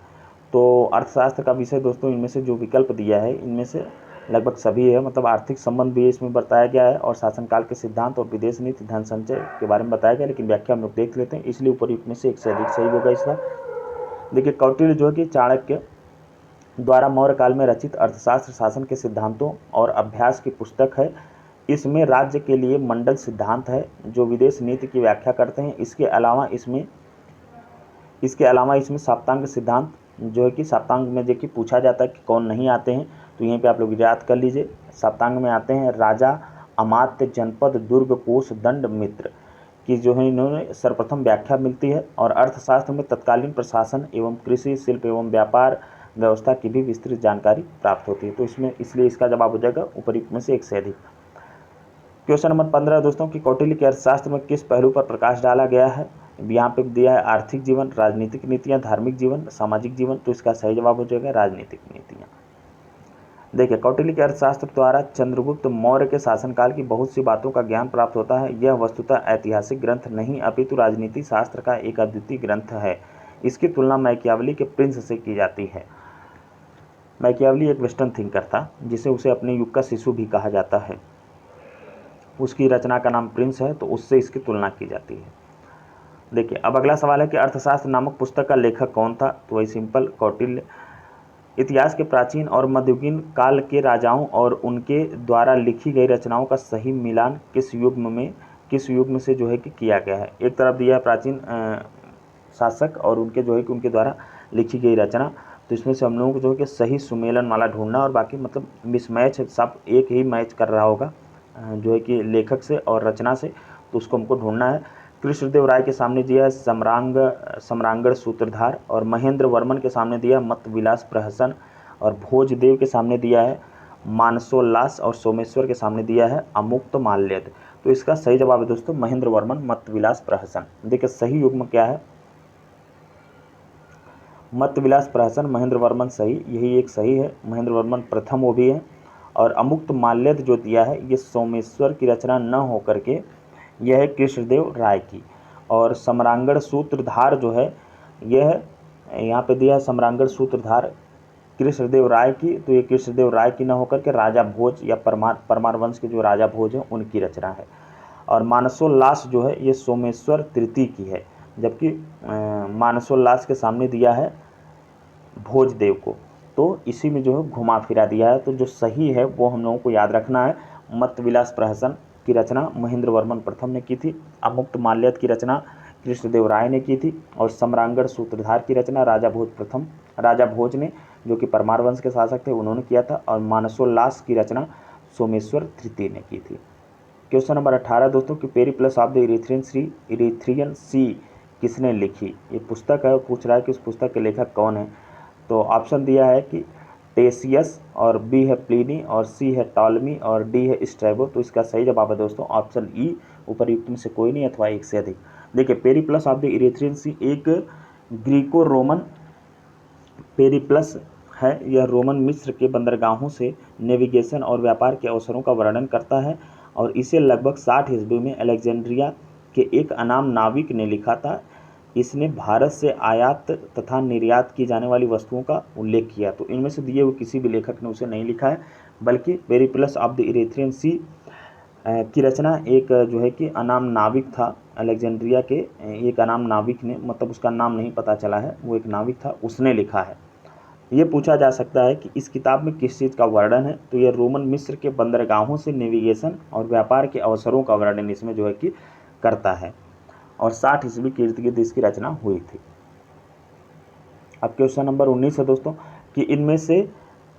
तो अर्थशास्त्र का विषय दोस्तों इनमें से जो विकल्प दिया है इनमें से लगभग सभी है, मतलब आर्थिक संबंध भी इसमें बताया गया है और शासनकाल के सिद्धांत और विदेश नीति, धन संचय के बारे में बताया गया, लेकिन व्याख्या हम लोग देख लेते हैं, इसलिए उपयुक्त में से एक से अधिक सही होगा इसका। देखिए, कौटिल्य जो है कि चाणक्य द्वारा मौर्य काल में रचित अर्थशास्त्र शासन के सिद्धांतों और अभ्यास की पुस्तक है। इसमें राज्य के लिए मंडल सिद्धांत है जो विदेश नीति की व्याख्या करते हैं। इसके अलावा इसमें साप्तांग सिद्धांत जो है कि साप्तांग में देखिए पूछा जाता है कि कौन नहीं आते हैं, तो यहीं पे आप लोग याद कर लीजिए। साप्तांग में आते हैं राजा, अमात्य, जनपद, दुर्ग, कोष, दंड, मित्र की जो है इन्होंने सर्वप्रथम व्याख्या मिलती है। और अर्थशास्त्र में तत्कालीन प्रशासन एवं कृषि, शिल्प एवं व्यापार व्यवस्था की भी विस्तृत जानकारी प्राप्त होती है। तो इसलिए इसका जवाब हो जाएगा उपयुक्त में से एक से अधिक। क्वेश्चन नंबर 15 दोस्तों कि कौटिल्य के अर्थशास्त्र में किस पहलू पर प्रकाश डाला गया है? यहाँ पे दिया है आर्थिक जीवन, राजनीतिक नीतियाँ, धार्मिक जीवन, सामाजिक जीवन। तो इसका सही जवाब हो जाएगा राजनीतिक नीतियाँ। देखिए, कौटिल्य के अर्थशास्त्र द्वारा चंद्रगुप्त मौर्य के शासनकाल की बहुत सी बातों का ज्ञान प्राप्त होता है। यह वस्तुतः ऐतिहासिक ग्रंथ नहीं अपितु राजनीति शास्त्र का एक अद्वितीय ग्रंथ है। इसकी तुलना मैकियावली के प्रिंस से की जाती है। मैकियावली एक वेस्टर्न थिंकर था जिसे उसे अपने युग का शिशु भी कहा जाता है। उसकी रचना का नाम प्रिंस है, तो उससे इसकी तुलना की जाती है। देखिए, अब अगला सवाल है कि अर्थशास्त्र नामक पुस्तक का लेखक कौन था? तो वही सिंपल कौटिल्य। इतिहास के प्राचीन और मध्ययुगीन काल के राजाओं और उनके द्वारा लिखी गई रचनाओं का सही मिलान किस युग में से जो है कि किया गया है? एक तरफ दिया है प्राचीन शासक और उनके जो है कि उनके द्वारा लिखी गई रचना, तो इसमें से हम लोगों को जो है कि सही सुमेलन वाला ढूंढना और बाकी मतलब मिसमैच सब एक ही मैच कर रहा होगा जो है कि लेखक से और रचना से, तो उसको हमको ढूंढना है। कृष्णदेव राय के सामने दिया है सम्रांगण सूत्रधार और महेंद्र वर्मन के सामने दिया है मत विलास प्रहसन और भोजदेव के सामने दिया है मानसोल्लास और सोमेश्वर के सामने दिया है अमुक्त माल्यद। तो इसका सही जवाब है दोस्तों महेंद्र वर्मन मत विलास प्रहसन। देखिए, सही युग्म क्या है? मत विलास प्रहसन महेंद्र वर्मन सही, यही एक सही है। महेंद्र वर्मन प्रथम वो भी है। और अमुक्त माल्यद जो दिया है ये सोमेश्वर की रचना न होकर के यह है कृष्णदेव राय की। और सम्रांगण सूत्रधार जो है यह यहाँ पे दिया है सम्रांगण सूत्रधार कृष्णदेव राय की, तो ये कृष्णदेव राय की न होकर के राजा भोज या परमार वंश के जो राजा भोज हैं उनकी रचना है। और मानसोल्लास जो है ये सोमेश्वर तृतीय की है, जबकि मानसोल्लास के सामने दिया है भोजदेव को। तो इसी में जो है घुमा फिरा दिया है। तो जो सही है वो हम लोगों को याद रखना है। मत विलास प्रहसन की रचना महेंद्र वर्मन प्रथम ने की थी, अमुक्त माल्यद की रचना कृष्णदेव राय ने की थी और सम्रांगण सूत्रधार की रचना राजा भोज ने जो कि परमार वंश के शासक थे उन्होंने किया था, और मानसोल्लास की रचना सोमेश्वर तृतीय ने की थी। क्वेश्चन नंबर 18 दोस्तों कि पेरिप्लस ऑफ द इरीथ्रियन सी किसने लिखी? ये पुस्तक है और पूछ रहा है कि उस पुस्तक के लेखक कौन है। तो ऑप्शन दिया है कि टेसियस और बी है प्लिनी और सी है टॉलमी और डी है स्ट्रैबो। तो इसका सही जवाब है दोस्तों ऑप्शन ई, उपरयुक्त में से कोई नहीं अथवा एक से अधिक। देखिए, पेरिप्लस ऑफ द इरीथ्रियन सी एक ग्रीको रोमन पेरिप्लस है यह रोमन मिस्र के बंदरगाहों से नेविगेशन और व्यापार के अवसरों का वर्णन करता है और इसे लगभग 60 ईस्वी में अलेक्जेंड्रिया के एक अनाम नाविक ने लिखा था। इसने भारत से आयात तथा निर्यात की जाने वाली वस्तुओं का उल्लेख किया। तो इनमें से दिए हुए किसी भी लेखक ने उसे नहीं लिखा है, बल्कि पेरिप्लस ऑफ द इरेथ्रियन सी की रचना एक जो है कि अनाम नाविक था अलेक्जेंड्रिया के, एक अनाम नाविक ने, मतलब उसका नाम नहीं पता चला है, वो एक नाविक था, उसने लिखा है। ये पूछा जा सकता है कि इस किताब में किस चीज़ का वर्णन है, तो यह रोमन मिस्र के बंदरगाहों से नेविगेशन और व्यापार के अवसरों का वर्णन इसमें जो है कि करता है और 60 ईस्वी के इर्द गिर्द इसकी रचना हुई थी। अब क्वेश्चन नंबर 19 है दोस्तों कि इनमें से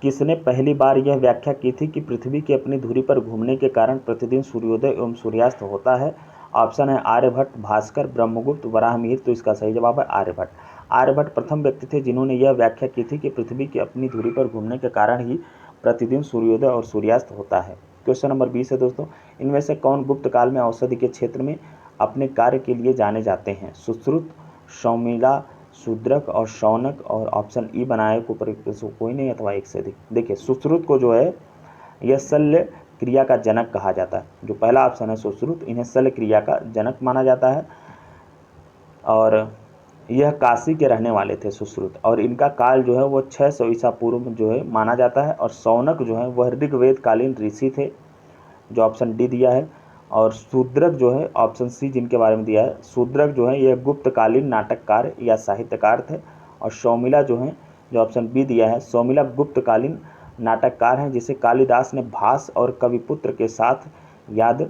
किसने पहली बार यह व्याख्या की थी कि पृथ्वी की अपनी धुरी पर घूमने के कारण प्रतिदिन सूर्योदय एवं सूर्यास्त होता है। ऑप्शन है आर्यभट्ट, भास्कर, ब्रह्मगुप्त, वराहमिहिर। तो इसका सही जवाब है आर्यभट्ट। आर्यभट्ट प्रथम व्यक्ति थे जिन्होंने यह व्याख्या की थी कि पृथ्वी की अपनी धुरी पर घूमने के कारण ही प्रतिदिन सूर्योदय और सूर्यास्त होता है। क्वेश्चन नंबर 20 है दोस्तों, इनमें से कौन गुप्त काल में औषधि के क्षेत्र में अपने कार्य के लिए जाने जाते हैं? सुश्रुत, सौमिला, शूद्रक और शौनक। और ऑप्शन ई बनाए कोई नहीं अथवा एक से अधिक। देखिए सुश्रुत को जो है यह शल्य क्रिया का जनक कहा जाता है। जो पहला ऑप्शन है सुश्रुत, इन्हें शल्य क्रिया का जनक माना जाता है और यह काशी के रहने वाले थे सुश्रुत, और इनका काल जो है वो 600 ईसा पूर्व में जो है माना जाता है। और शौनक जो है वह ऋग्वेद कालीन ऋषि थे, जो ऑप्शन डी दिया है। और शूद्रक जो है ऑप्शन सी जिनके बारे में दिया है, शूद्रक जो है यह गुप्तकालीन नाटककार या साहित्यकार थे। और शौमिला जो है, जो ऑप्शन बी दिया है, शौमिला गुप्तकालीन नाटककार हैं जिसे कालिदास ने भास और कविपुत्र के साथ याद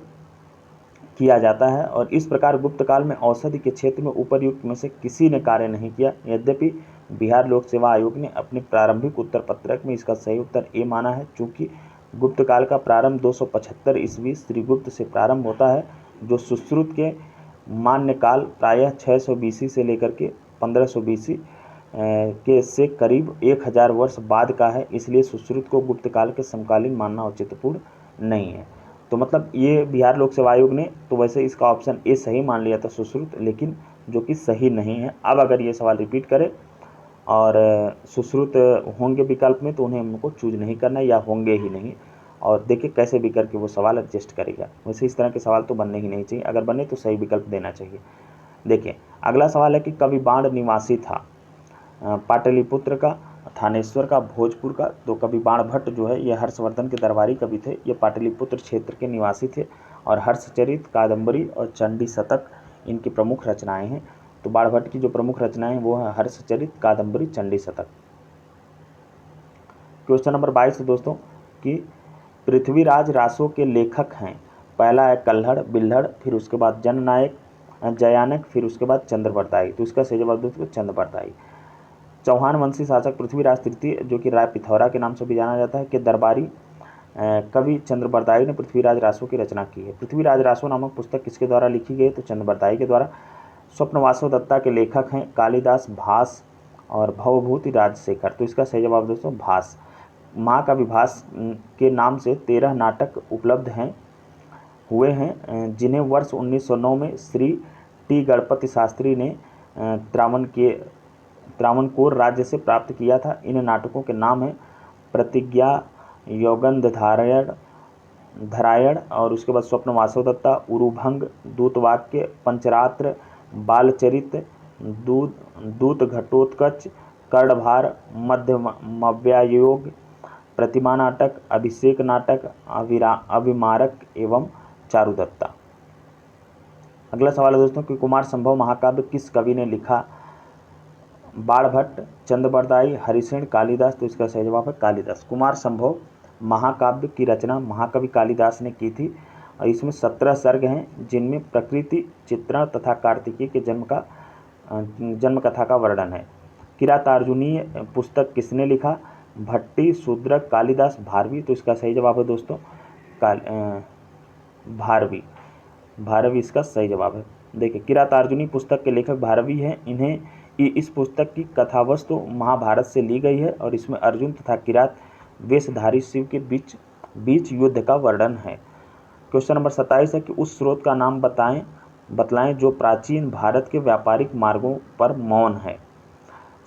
किया जाता है। और इस प्रकार गुप्त काल में औषधि के क्षेत्र में उपर्युक्त में से किसी ने कार्य नहीं किया। यद्यपि बिहार लोक सेवा आयोग ने अपने प्रारंभिक उत्तर पत्रक में इसका सही उत्तर ए माना है, चूँकि गुप्त काल का प्रारंभ 275 ईस्वी श्रीगुप्त से प्रारंभ होता है, जो सुश्रुत के मान्य काल प्रायः 600 बीसी से लेकर के 1500 बीसी के से करीब 1000 वर्ष बाद का है। इसलिए सुश्रुत को गुप्त काल के समकालीन मानना औचित्यपूर्ण नहीं है। तो मतलब ये बिहार लोक सेवा आयोग ने तो वैसे इसका ऑप्शन ए सही मान लिया था सुश्रुत, लेकिन जो कि सही नहीं है। अब अगर ये सवाल रिपीट करें और सुश्रुत होंगे विकल्प में तो उन्हें हमको चूज नहीं करना या होंगे ही नहीं। और देखिए कैसे भी करके वो सवाल एडजस्ट करेगा। वैसे इस तरह के सवाल तो बनने ही नहीं चाहिए, अगर बने तो सही विकल्प देना चाहिए। देखिए अगला सवाल है कि कवि बाण निवासी था पाटलिपुत्र का, थानेश्वर का, भोजपुर का। तो कवि बाण भट्ट जो है ये हर्षवर्धन के दरबारी कवि थे। ये पाटलिपुत्र क्षेत्र के निवासी थे और हर्षचरित, कादम्बरी और चंडी शतक इनकी प्रमुख रचनाएं हैं। तो बाण भट्ट की जो प्रमुख रचनाएं हैं वो है हर्षचरित, कादम्बरी, चंडी शतक। क्वेश्चन नंबर 22 दोस्तों कि पृथ्वीराज रासो के लेखक हैं। पहला है कल्हड़, बिल्हड़, फिर उसके बाद जननायक, जयानक, फिर उसके बाद चंद्रबरदाई। तो इसका सही जवाब दोस्तों चंद्रबरदाई। चौहान वंशी शासक पृथ्वीराज तृतीय, जो कि राय पिथौरा के नाम से भी जाना जाता है, के दरबारी कवि चंद्रबरदाई ने पृथ्वीराज रासो की रचना की है। पृथ्वीराज रासो नामक पुस्तक किसके द्वारा लिखी गई? तो चंद्रबरदाई के द्वारा। स्वप्नवासव दत्ता के लेखक हैं कालिदास, भास और भवभूति राजशेखर। तो इसका सही जवाब दोस्तों भास। महाकवि भास के नाम से 13 नाटक उपलब्ध हुए हैं, जिन्हें वर्ष 1909 में श्री टी गणपति शास्त्री ने त्रावणकोर राज्य से प्राप्त किया था। इन नाटकों के नाम हैं प्रतिज्ञा, यौगंधरायण और उसके बाद स्वप्नवासव दत्ता, उरुभंग, दूतवाक्य, पंचरात्र, बालचरित, दूत घटोत्कच, कर्णभार, मव्यायोग, प्रतिमा नाटक, अभिषेक नाटक, अभिमारक एवं चारुदत्ता। अगला सवाल है दोस्तों कि कुमार संभव महाकाव्य किस कवि ने लिखा? बाण भट्ट, चंद्रबरदाई, हरिसेन, कालिदास। तो इसका सही जवाब है कालिदास। कुमार संभव महाकाव्य की रचना महाकवि कालिदास ने की थी और इसमें 17 सर्ग हैं, जिनमें प्रकृति चित्रण तथा कार्तिकेय के जन्म कथा का वर्णन है। किरातार्जुनीय पुस्तक किसने लिखा? भट्टी, शूद्रक, कालिदास, भारवी। तो इसका सही जवाब है दोस्तों भारवी। भारवी इसका सही जवाब है। देखिए किरातार्जुनी पुस्तक के लेखक भारवी हैं। इस पुस्तक की कथावस्तु महाभारत से ली गई है और इसमें अर्जुन तथा किरात वेशधारी शिव के बीच युद्ध का वर्णन है। क्वेश्चन नंबर 27 है कि उस स्रोत का नाम बतलाएं जो प्राचीन भारत के व्यापारिक मार्गों पर मौन है।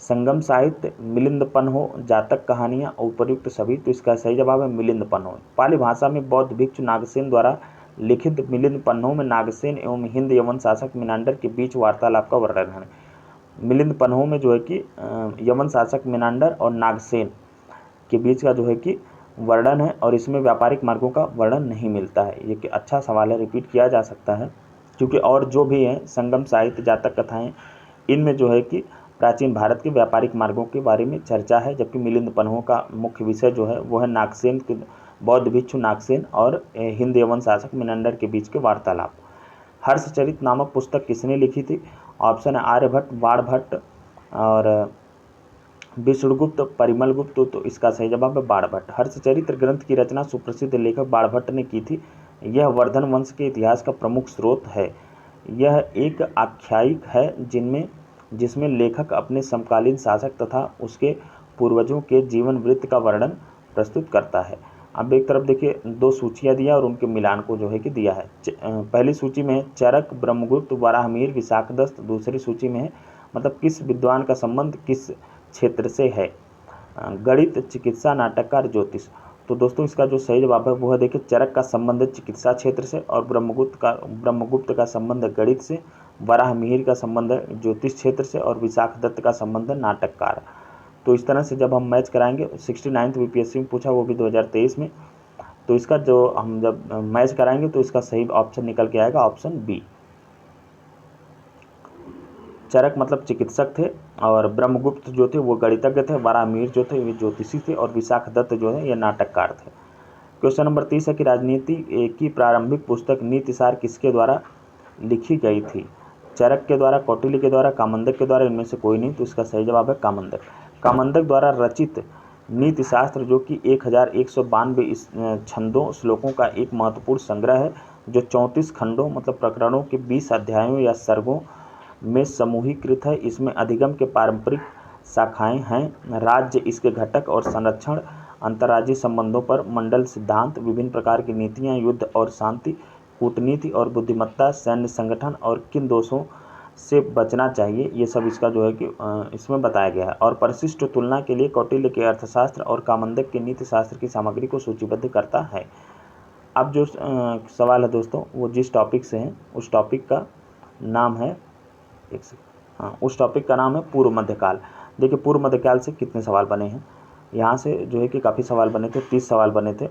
संगम साहित्य, मिलिंदपन हो, जातक कहानियाँ, उपर्युक्त सभी। तो इसका सही जवाब है मिलिंदपन हो। पाली भाषा में बौद्ध भिक्षु नागसेन द्वारा लिखित मिलिंदपन्नों में नागसेन एवं हिंद यवन शासक मिनांडर के बीच वार्तालाप का वर्णन है। मिलिंदपन्नों में जो है कि यवन शासक मिनांडर और नागसेन के बीच का जो है कि वर्णन है, और इसमें व्यापारिक मार्गों का वर्णन नहीं मिलता है। ये कि अच्छा सवाल है, रिपीट किया जा सकता है, क्योंकि और जो भी हैं संगम साहित्य, जातक कथाएं, इनमें जो है कि प्राचीन भारत के व्यापारिक मार्गों के बारे में चर्चा है, जबकि मिलिंदपन्नों का मुख्य विषय जो है वो है नागसेन के, बौद्ध भिक्षु नागसेन और हिंद यवन शासक मिनांडर के बीच के वार्तालाप। हर्षचरित नामक पुस्तक किसने लिखी थी? ऑप्शन है आर्यभट्ट, बाणभट्ट और विष्णुगुप्त, परिमलगुप्त। तो इसका सही जवाब है बाणभट्ट। हर्षचरित्र ग्रंथ की रचना सुप्रसिद्ध लेखक बाणभट्ट ने की थी। यह वर्धन वंश के इतिहास का प्रमुख स्रोत है। यह एक आख्यायिक है जिसमें लेखक अपने समकालीन शासक तथा उसके पूर्वजों के जीवन वृत्त का वर्णन प्रस्तुत करता है। अब एक तरफ देखिए दो सूचियाँ दिया और उनके मिलान को जो है कि दिया है। पहली सूची में है चरक, ब्रह्मगुप्त, वराहमिहिर, विशाखदत्त। दूसरी सूची में है मतलब किस विद्वान का संबंध किस क्षेत्र से है? गणित, चिकित्सा, नाटककार, ज्योतिष। तो दोस्तों इसका जो सही जवाब है वो है देखिए चरक का संबंध चिकित्सा क्षेत्र से, और ब्रह्मगुप्त का संबंध गणित से, वराहमिहिर का संबंध है ज्योतिष क्षेत्र से, और विशाखदत्त का संबंध है नाटककार। तो इस तरह से जब हम मैच कराएंगे, 69th बीपीएससी में पूछा, वो भी 2023 में, तो इसका जो हम जब मैच कराएंगे तो इसका सही ऑप्शन निकल के आएगा ऑप्शन बी। चरक मतलब चिकित्सक थे, और ब्रह्मगुप्त जो थे वो गणितज्ञ थे, वराहमिहिर जो थे वे ज्योतिषी थे, और विशाखदत्त जो है ये नाटककार थे। क्वेश्चन नंबर 30 है कि राजनीति की प्रारंभिक पुस्तक नीतिसार किसके द्वारा लिखी गई थी? चरक के द्वारा, कौटिल्य के द्वारा, कामंदक के द्वारा, इनमें से कोई नहीं। तो इसका सही जवाब है कामंदक। कामंदक द्वारा रचित नीतिशास्त्र जो कि 1192 छंदों श्लोकों का एक महत्वपूर्ण संग्रह है, जो 34 खंडों मतलब प्रकरणों के 20 अध्यायों या सर्गों में समूहीकृत है। इसमें अधिगम के पारंपरिक शाखाएं हैं, राज्य, इसके घटक और संरक्षण, अंतर्राज्यीय संबंधों पर मंडल सिद्धांत, विभिन्न प्रकार की नीतियां, युद्ध और शांति, कूटनीति और बुद्धिमत्ता, सैन्य संगठन और किन दोषों से बचना चाहिए, ये सब इसका जो है कि इसमें बताया गया है। और परिशिष्ट तुलना के लिए कौटिल्य के अर्थशास्त्र और कामंदक के नीतिशास्त्र की सामग्री को सूचीबद्ध करता है। अब जो सवाल है दोस्तों वो जिस टॉपिक से है उस टॉपिक का नाम है उस टॉपिक का नाम है पूर्व मध्यकाल। देखिए पूर्व मध्यकाल से कितने सवाल बने हैं, यहाँ से जो है कि काफ़ी सवाल बने थे, 30 सवाल बने थे।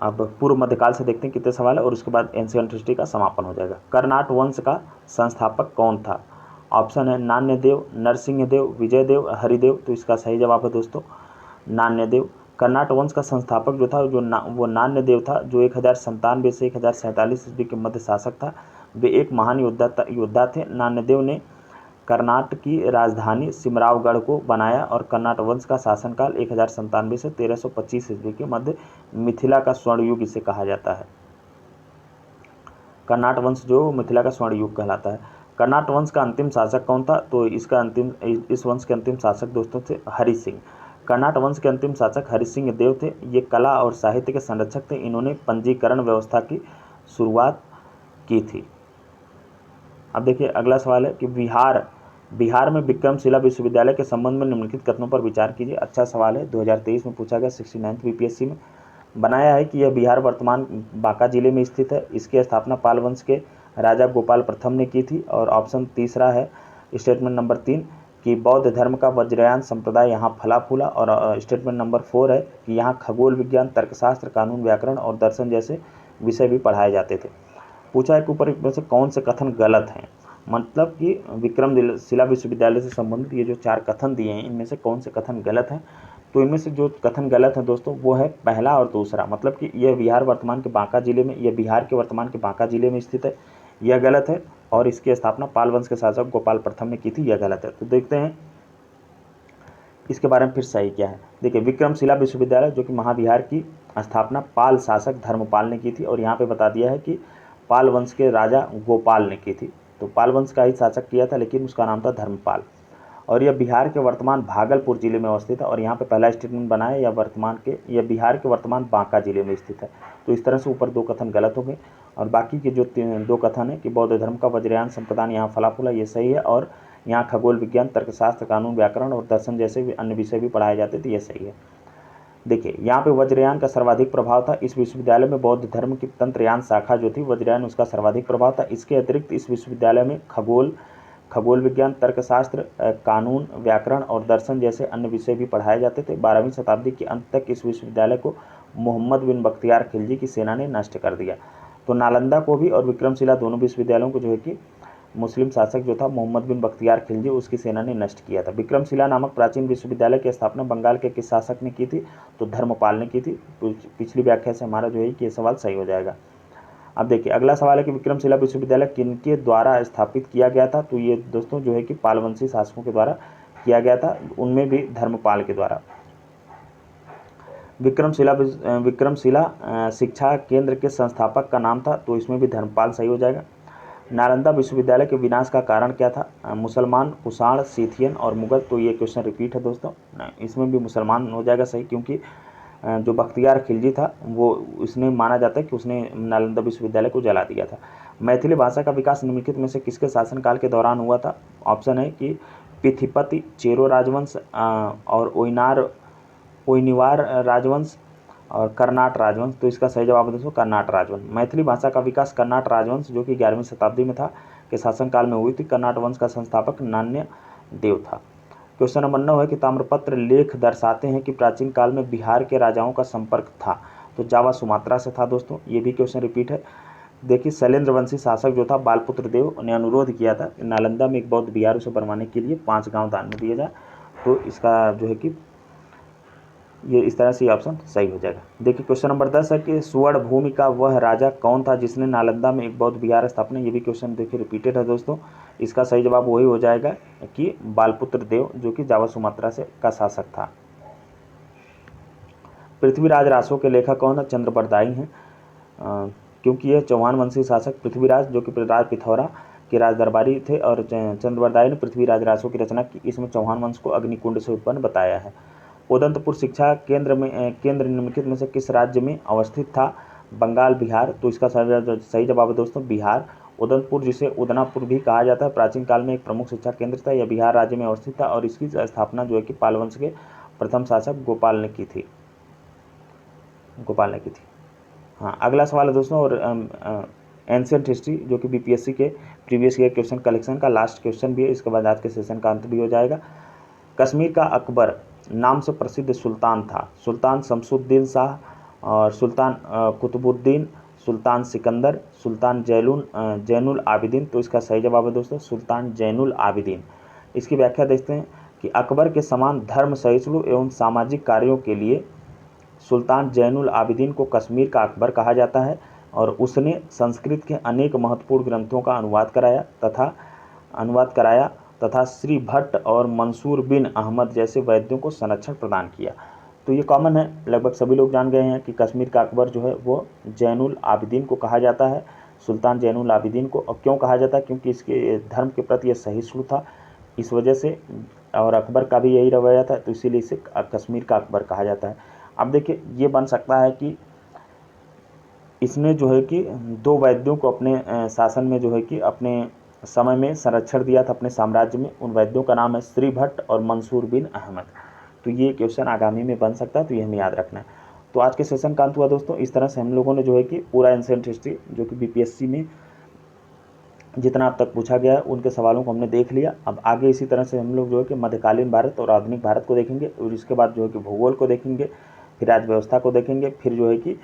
अब पूर्व मध्यकाल से देखते हैं कितने सवाल है, और उसके बाद एंशिएंट हिस्ट्री का समापन हो जाएगा। कर्नाट वंश का संस्थापक कौन था? ऑप्शन है नान्यदेव, नरसिंहदेव, विजयदेव, हरिदेव। तो इसका सही जवाब है दोस्तों नान्यदेव। कर्नाट वंश का संस्थापक जो था वो नान्यदेव था, जो 1097 से 1047 ईस्वी के मध्य शासक था। वे एक महान योद्धा थे। नान्यदेव ने कर्नाट की राजधानी सिमरावगढ़ को बनाया, और कर्नाट वंश का शासनकाल 1097 से 1325 ईस्वी के मध्य मिथिला का स्वर्ण युग इसे कहा जाता है। कर्नाट वंश जो मिथिला का स्वर्ण युग कहलाता है। कर्नाट वंश का अंतिम शासक कौन था? तो इस वंश के अंतिम शासक दोस्तों थे हरि सिंह। कर्नाट वंश के अंतिम शासक हरि सिंह देव थे। ये कला और साहित्य के संरक्षक थे। इन्होंने पंजीकरण व्यवस्था की शुरुआत की थी। अब देखिए अगला सवाल है कि बिहार में विक्रमशिला विश्वविद्यालय के संबंध में निम्नलिखित कथनों पर विचार कीजिए। अच्छा सवाल है, 2023 में पूछा गया, 69th बीपीएससी में बनाया है कि यह बिहार वर्तमान बांका जिले में स्थित है। इसकी स्थापना पाल वंश के राजा गोपाल प्रथम ने की थी। और ऑप्शन तीसरा है स्टेटमेंट नंबर 3 कि बौद्ध धर्म का वज्रयान संप्रदाय यहाँ फला फूला। और स्टेटमेंट नंबर 4 है कि यहाँ खगोल विज्ञान, तर्कशास्त्र, कानून, व्याकरण और दर्शन जैसे विषय भी पढ़ाए जाते थे। पूछा है कि ऊपर में से कौन से कथन गलत हैं, मतलब कि विक्रमशिला विश्वविद्यालय से संबंधित ये जो 4 कथन दिए हैं इनमें से कौन से कथन गलत हैं। तो इनमें से जो कथन गलत है दोस्तों वो है पहला और दूसरा, मतलब कि यह बिहार के वर्तमान के बांका जिले में स्थित है, यह गलत है। और इसकी स्थापना पाल वंश के शासक गोपाल प्रथम ने की थी, यह गलत है। तो देखते हैं इसके बारे में फिर सही क्या है। देखिए विक्रमशिला विश्वविद्यालय जो कि महाबिहार की स्थापना पाल शासक धर्मपाल ने की थी, और यहाँ पे बता दिया है कि पाल वंश के राजा गोपाल ने की थी। तो पाल वंश का ही शासक किया था, लेकिन उसका नाम था धर्मपाल। और यह बिहार के वर्तमान भागलपुर जिले में अवस्थित है। और यहाँ पे पहला स्टेटमेंट बना है यह बिहार के वर्तमान बांका जिले में स्थित है। तो इस तरह से ऊपर 2 कथन गलत हो गए, और बाकी के जो 2 कथन है कि बौद्ध धर्म का वज्रयान संप्रदाय यहाँ फला फूला, ये सही है। और यहाँ खगोल विज्ञान, तर्कशास्त्र, कानून, व्याकरण और दर्शन जैसे भी अन्य विषय भी पढ़ाए जाते थे, ये सही है। देखिए यहाँ पे वज्रयान का सर्वाधिक प्रभाव था। इस विश्वविद्यालय में बौद्ध धर्म की तंत्रयान शाखा जो थी वज्रयान, उसका सर्वाधिक प्रभाव था। इसके अतिरिक्त इस विश्वविद्यालय में खगोल विज्ञान, तर्कशास्त्र, कानून, व्याकरण और दर्शन जैसे अन्य विषय भी पढ़ाए जाते थे। 12वीं शताब्दी के अंत तक इस विश्वविद्यालय को मोहम्मद बिन बख्तियार खिलजी की सेना ने नष्ट कर दिया। तो नालंदा को भी और विक्रमशिला दोनों विश्वविद्यालयों को जो है कि मुस्लिम शासक जो था मोहम्मद बिन बख्तियार खिलजी, उसकी सेना ने नष्ट किया था। विक्रमशिला नामक प्राचीन विश्वविद्यालय की स्थापना बंगाल के किस शासक ने की थी? तो धर्मपाल ने की थी। पिछली व्याख्या से हमारा जो है कि ये सवाल सही हो जाएगा। अब देखिए अगला सवाल है कि विक्रमशिला विश्वविद्यालय किनके द्वारा स्थापित किया गया था? तो ये दोस्तों जो है कि पालवंशी शासकों के द्वारा किया गया था, उनमें भी धर्मपाल के द्वारा। विक्रमशिला शिक्षा केंद्र के संस्थापक का नाम था, तो इसमें भी धर्मपाल सही हो जाएगा। नालंदा विश्वविद्यालय के विनाश का कारण क्या था? मुसलमान, कुषाण, सीथियन और मुगल। तो ये क्वेश्चन रिपीट है दोस्तों, इसमें भी मुसलमान हो जाएगा सही, क्योंकि जो बख्तियार खिलजी था वो उसने माना जाता है कि उसने नालंदा विश्वविद्यालय को जला दिया था। मैथिली भाषा का विकास निम्नलिखित में से किसके शासनकाल के दौरान हुआ था? ऑप्शन है कि पिथिपति, चेरो राजवंश और ओइनिवार राजवंश और कर्नाट राजवंश। तो इसका सही जवाब है दोस्तों कर्नाट राजवंश। मैथिली भाषा का विकास कर्नाट राजवंश जो कि 11वीं शताब्दी में था के शासनकाल में हुई थी। कर्नाट वंश का संस्थापक नान्य देव था। क्वेश्चन नंबर 9 है कि ताम्रपत्र लेख दर्शाते हैं कि प्राचीन काल में बिहार के राजाओं का संपर्क था। तो जावा सुमात्रा से था दोस्तों, ये भी क्वेश्चन रिपीट है। देखिए शैलेंद्र वंशी शासक जो था बालपुत्र देव ने अनुरोध किया था कि नालंदा में एक बौद्ध विहार उसे बनवाने के लिए 5 गाँव दान में दिए जाए। तो इसका जो है कि ये इस तरह से ऑप्शन सही हो जाएगा। देखिए क्वेश्चन नंबर 10 है कि सुवर्ण भूमि का वह राजा कौन था जिसने नालंदा में एक बौद्ध विहार स्थापना? ये भी क्वेश्चन देखिए रिपीटेड है दोस्तों। इसका सही जवाब वही हो जाएगा कि बालपुत्र देव जो कि जावा सुमात्रा से का शासक था। पृथ्वीराज रासो के लेखक कौन है? चंद्रबरदाई हैं, क्योंकि ये चौहान वंशी शासक पृथ्वीराज जो कि राज पिथौरा के राज दरबारी थे और चंद्रबरदाई ने पृथ्वीराज रासो की रचना की। इसमें चौहान वंश को अग्निकुंड से उत्पन्न बताया है। उदंतपुर शिक्षा केंद्र निम्नलिखित में से किस राज्य में अवस्थित था? बंगाल, बिहार। तो इसका सही जवाब है दोस्तों बिहार। उदंतपुर जिसे उदनापुर भी कहा जाता है प्राचीन काल में एक प्रमुख शिक्षा केंद्र था। यह बिहार राज्य में अवस्थित था और इसकी स्थापना जो है कि पाल वंश के प्रथम शासक गोपाल ने की थी। हाँ अगला सवाल है दोस्तों और एंशिएंट हिस्ट्री जो कि बीपीएससी के प्रीवियस ईयर क्वेश्चन कलेक्शन का लास्ट क्वेश्चन भी है। इसके बाद आज के सेशन का अंत भी हो जाएगा। कश्मीर का अकबर नाम से प्रसिद्ध सुल्तान था? सुल्तान शमसुद्दीन शाह और सुल्तान कुतुबुद्दीन, सुल्तान सिकंदर, सुल्तान जैनुल आबिदीन। तो इसका सही जवाब है दोस्तों सुल्तान जैनुल आबिदीन। इसकी व्याख्या देखते हैं कि अकबर के समान धर्म सहिष्णु एवं सामाजिक कार्यों के लिए सुल्तान जैनुल आबिदीन को कश्मीर का अकबर कहा जाता है और उसने संस्कृत के अनेक महत्वपूर्ण ग्रंथों का अनुवाद कराया तथा श्री भट्ट और मंसूर बिन अहमद जैसे वैद्यों को संरक्षण प्रदान किया। तो ये कॉमन है, लगभग सभी लोग जान गए हैं कि कश्मीर का अकबर जो है वो जैनुल आबिदीन को कहा जाता है, सुल्तान जैनुल आबिदीन को। और क्यों कहा जाता है? क्योंकि इसके धर्म के प्रति यह सहिष्णु था, इस वजह से, और अकबर का भी यही रवैया था, तो इसीलिए इसे कश्मीर का अकबर कहा जाता है। अब देखिए ये बन सकता है कि इसने जो है कि 2 वैद्यों को अपने शासन में जो है कि अपने समय में संरक्षण दिया था अपने साम्राज्य में। उन वैद्यों का नाम है श्री भट्ट और मंसूर बिन अहमद। तो ये क्वेश्चन आगामी में बन सकता है, तो ये हमें याद रखना है। तो आज के सेशन का अंत हुआ दोस्तों। इस तरह से हम लोगों ने जो है कि पूरा एंशिएंट हिस्ट्री जो कि बीपीएससी में जितना अब तक पूछा गया है उनके सवालों को हमने देख लिया। अब आगे इसी तरह से हम लोग जो है कि मध्यकालीन भारत और आधुनिक भारत को देखेंगे और इसके बाद जो है कि भूगोल को देखेंगे, फिर राज्य व्यवस्था को देखेंगे, फिर जो है कि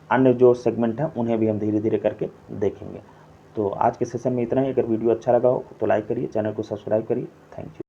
अन्य जो सेगमेंट हैं उन्हें भी हम धीरे धीरे करके देखेंगे। तो आज के सेशन में इतना ही। अगर वीडियो अच्छा लगा हो तो लाइक करिए, चैनल को सब्सक्राइब करिए। Thank you.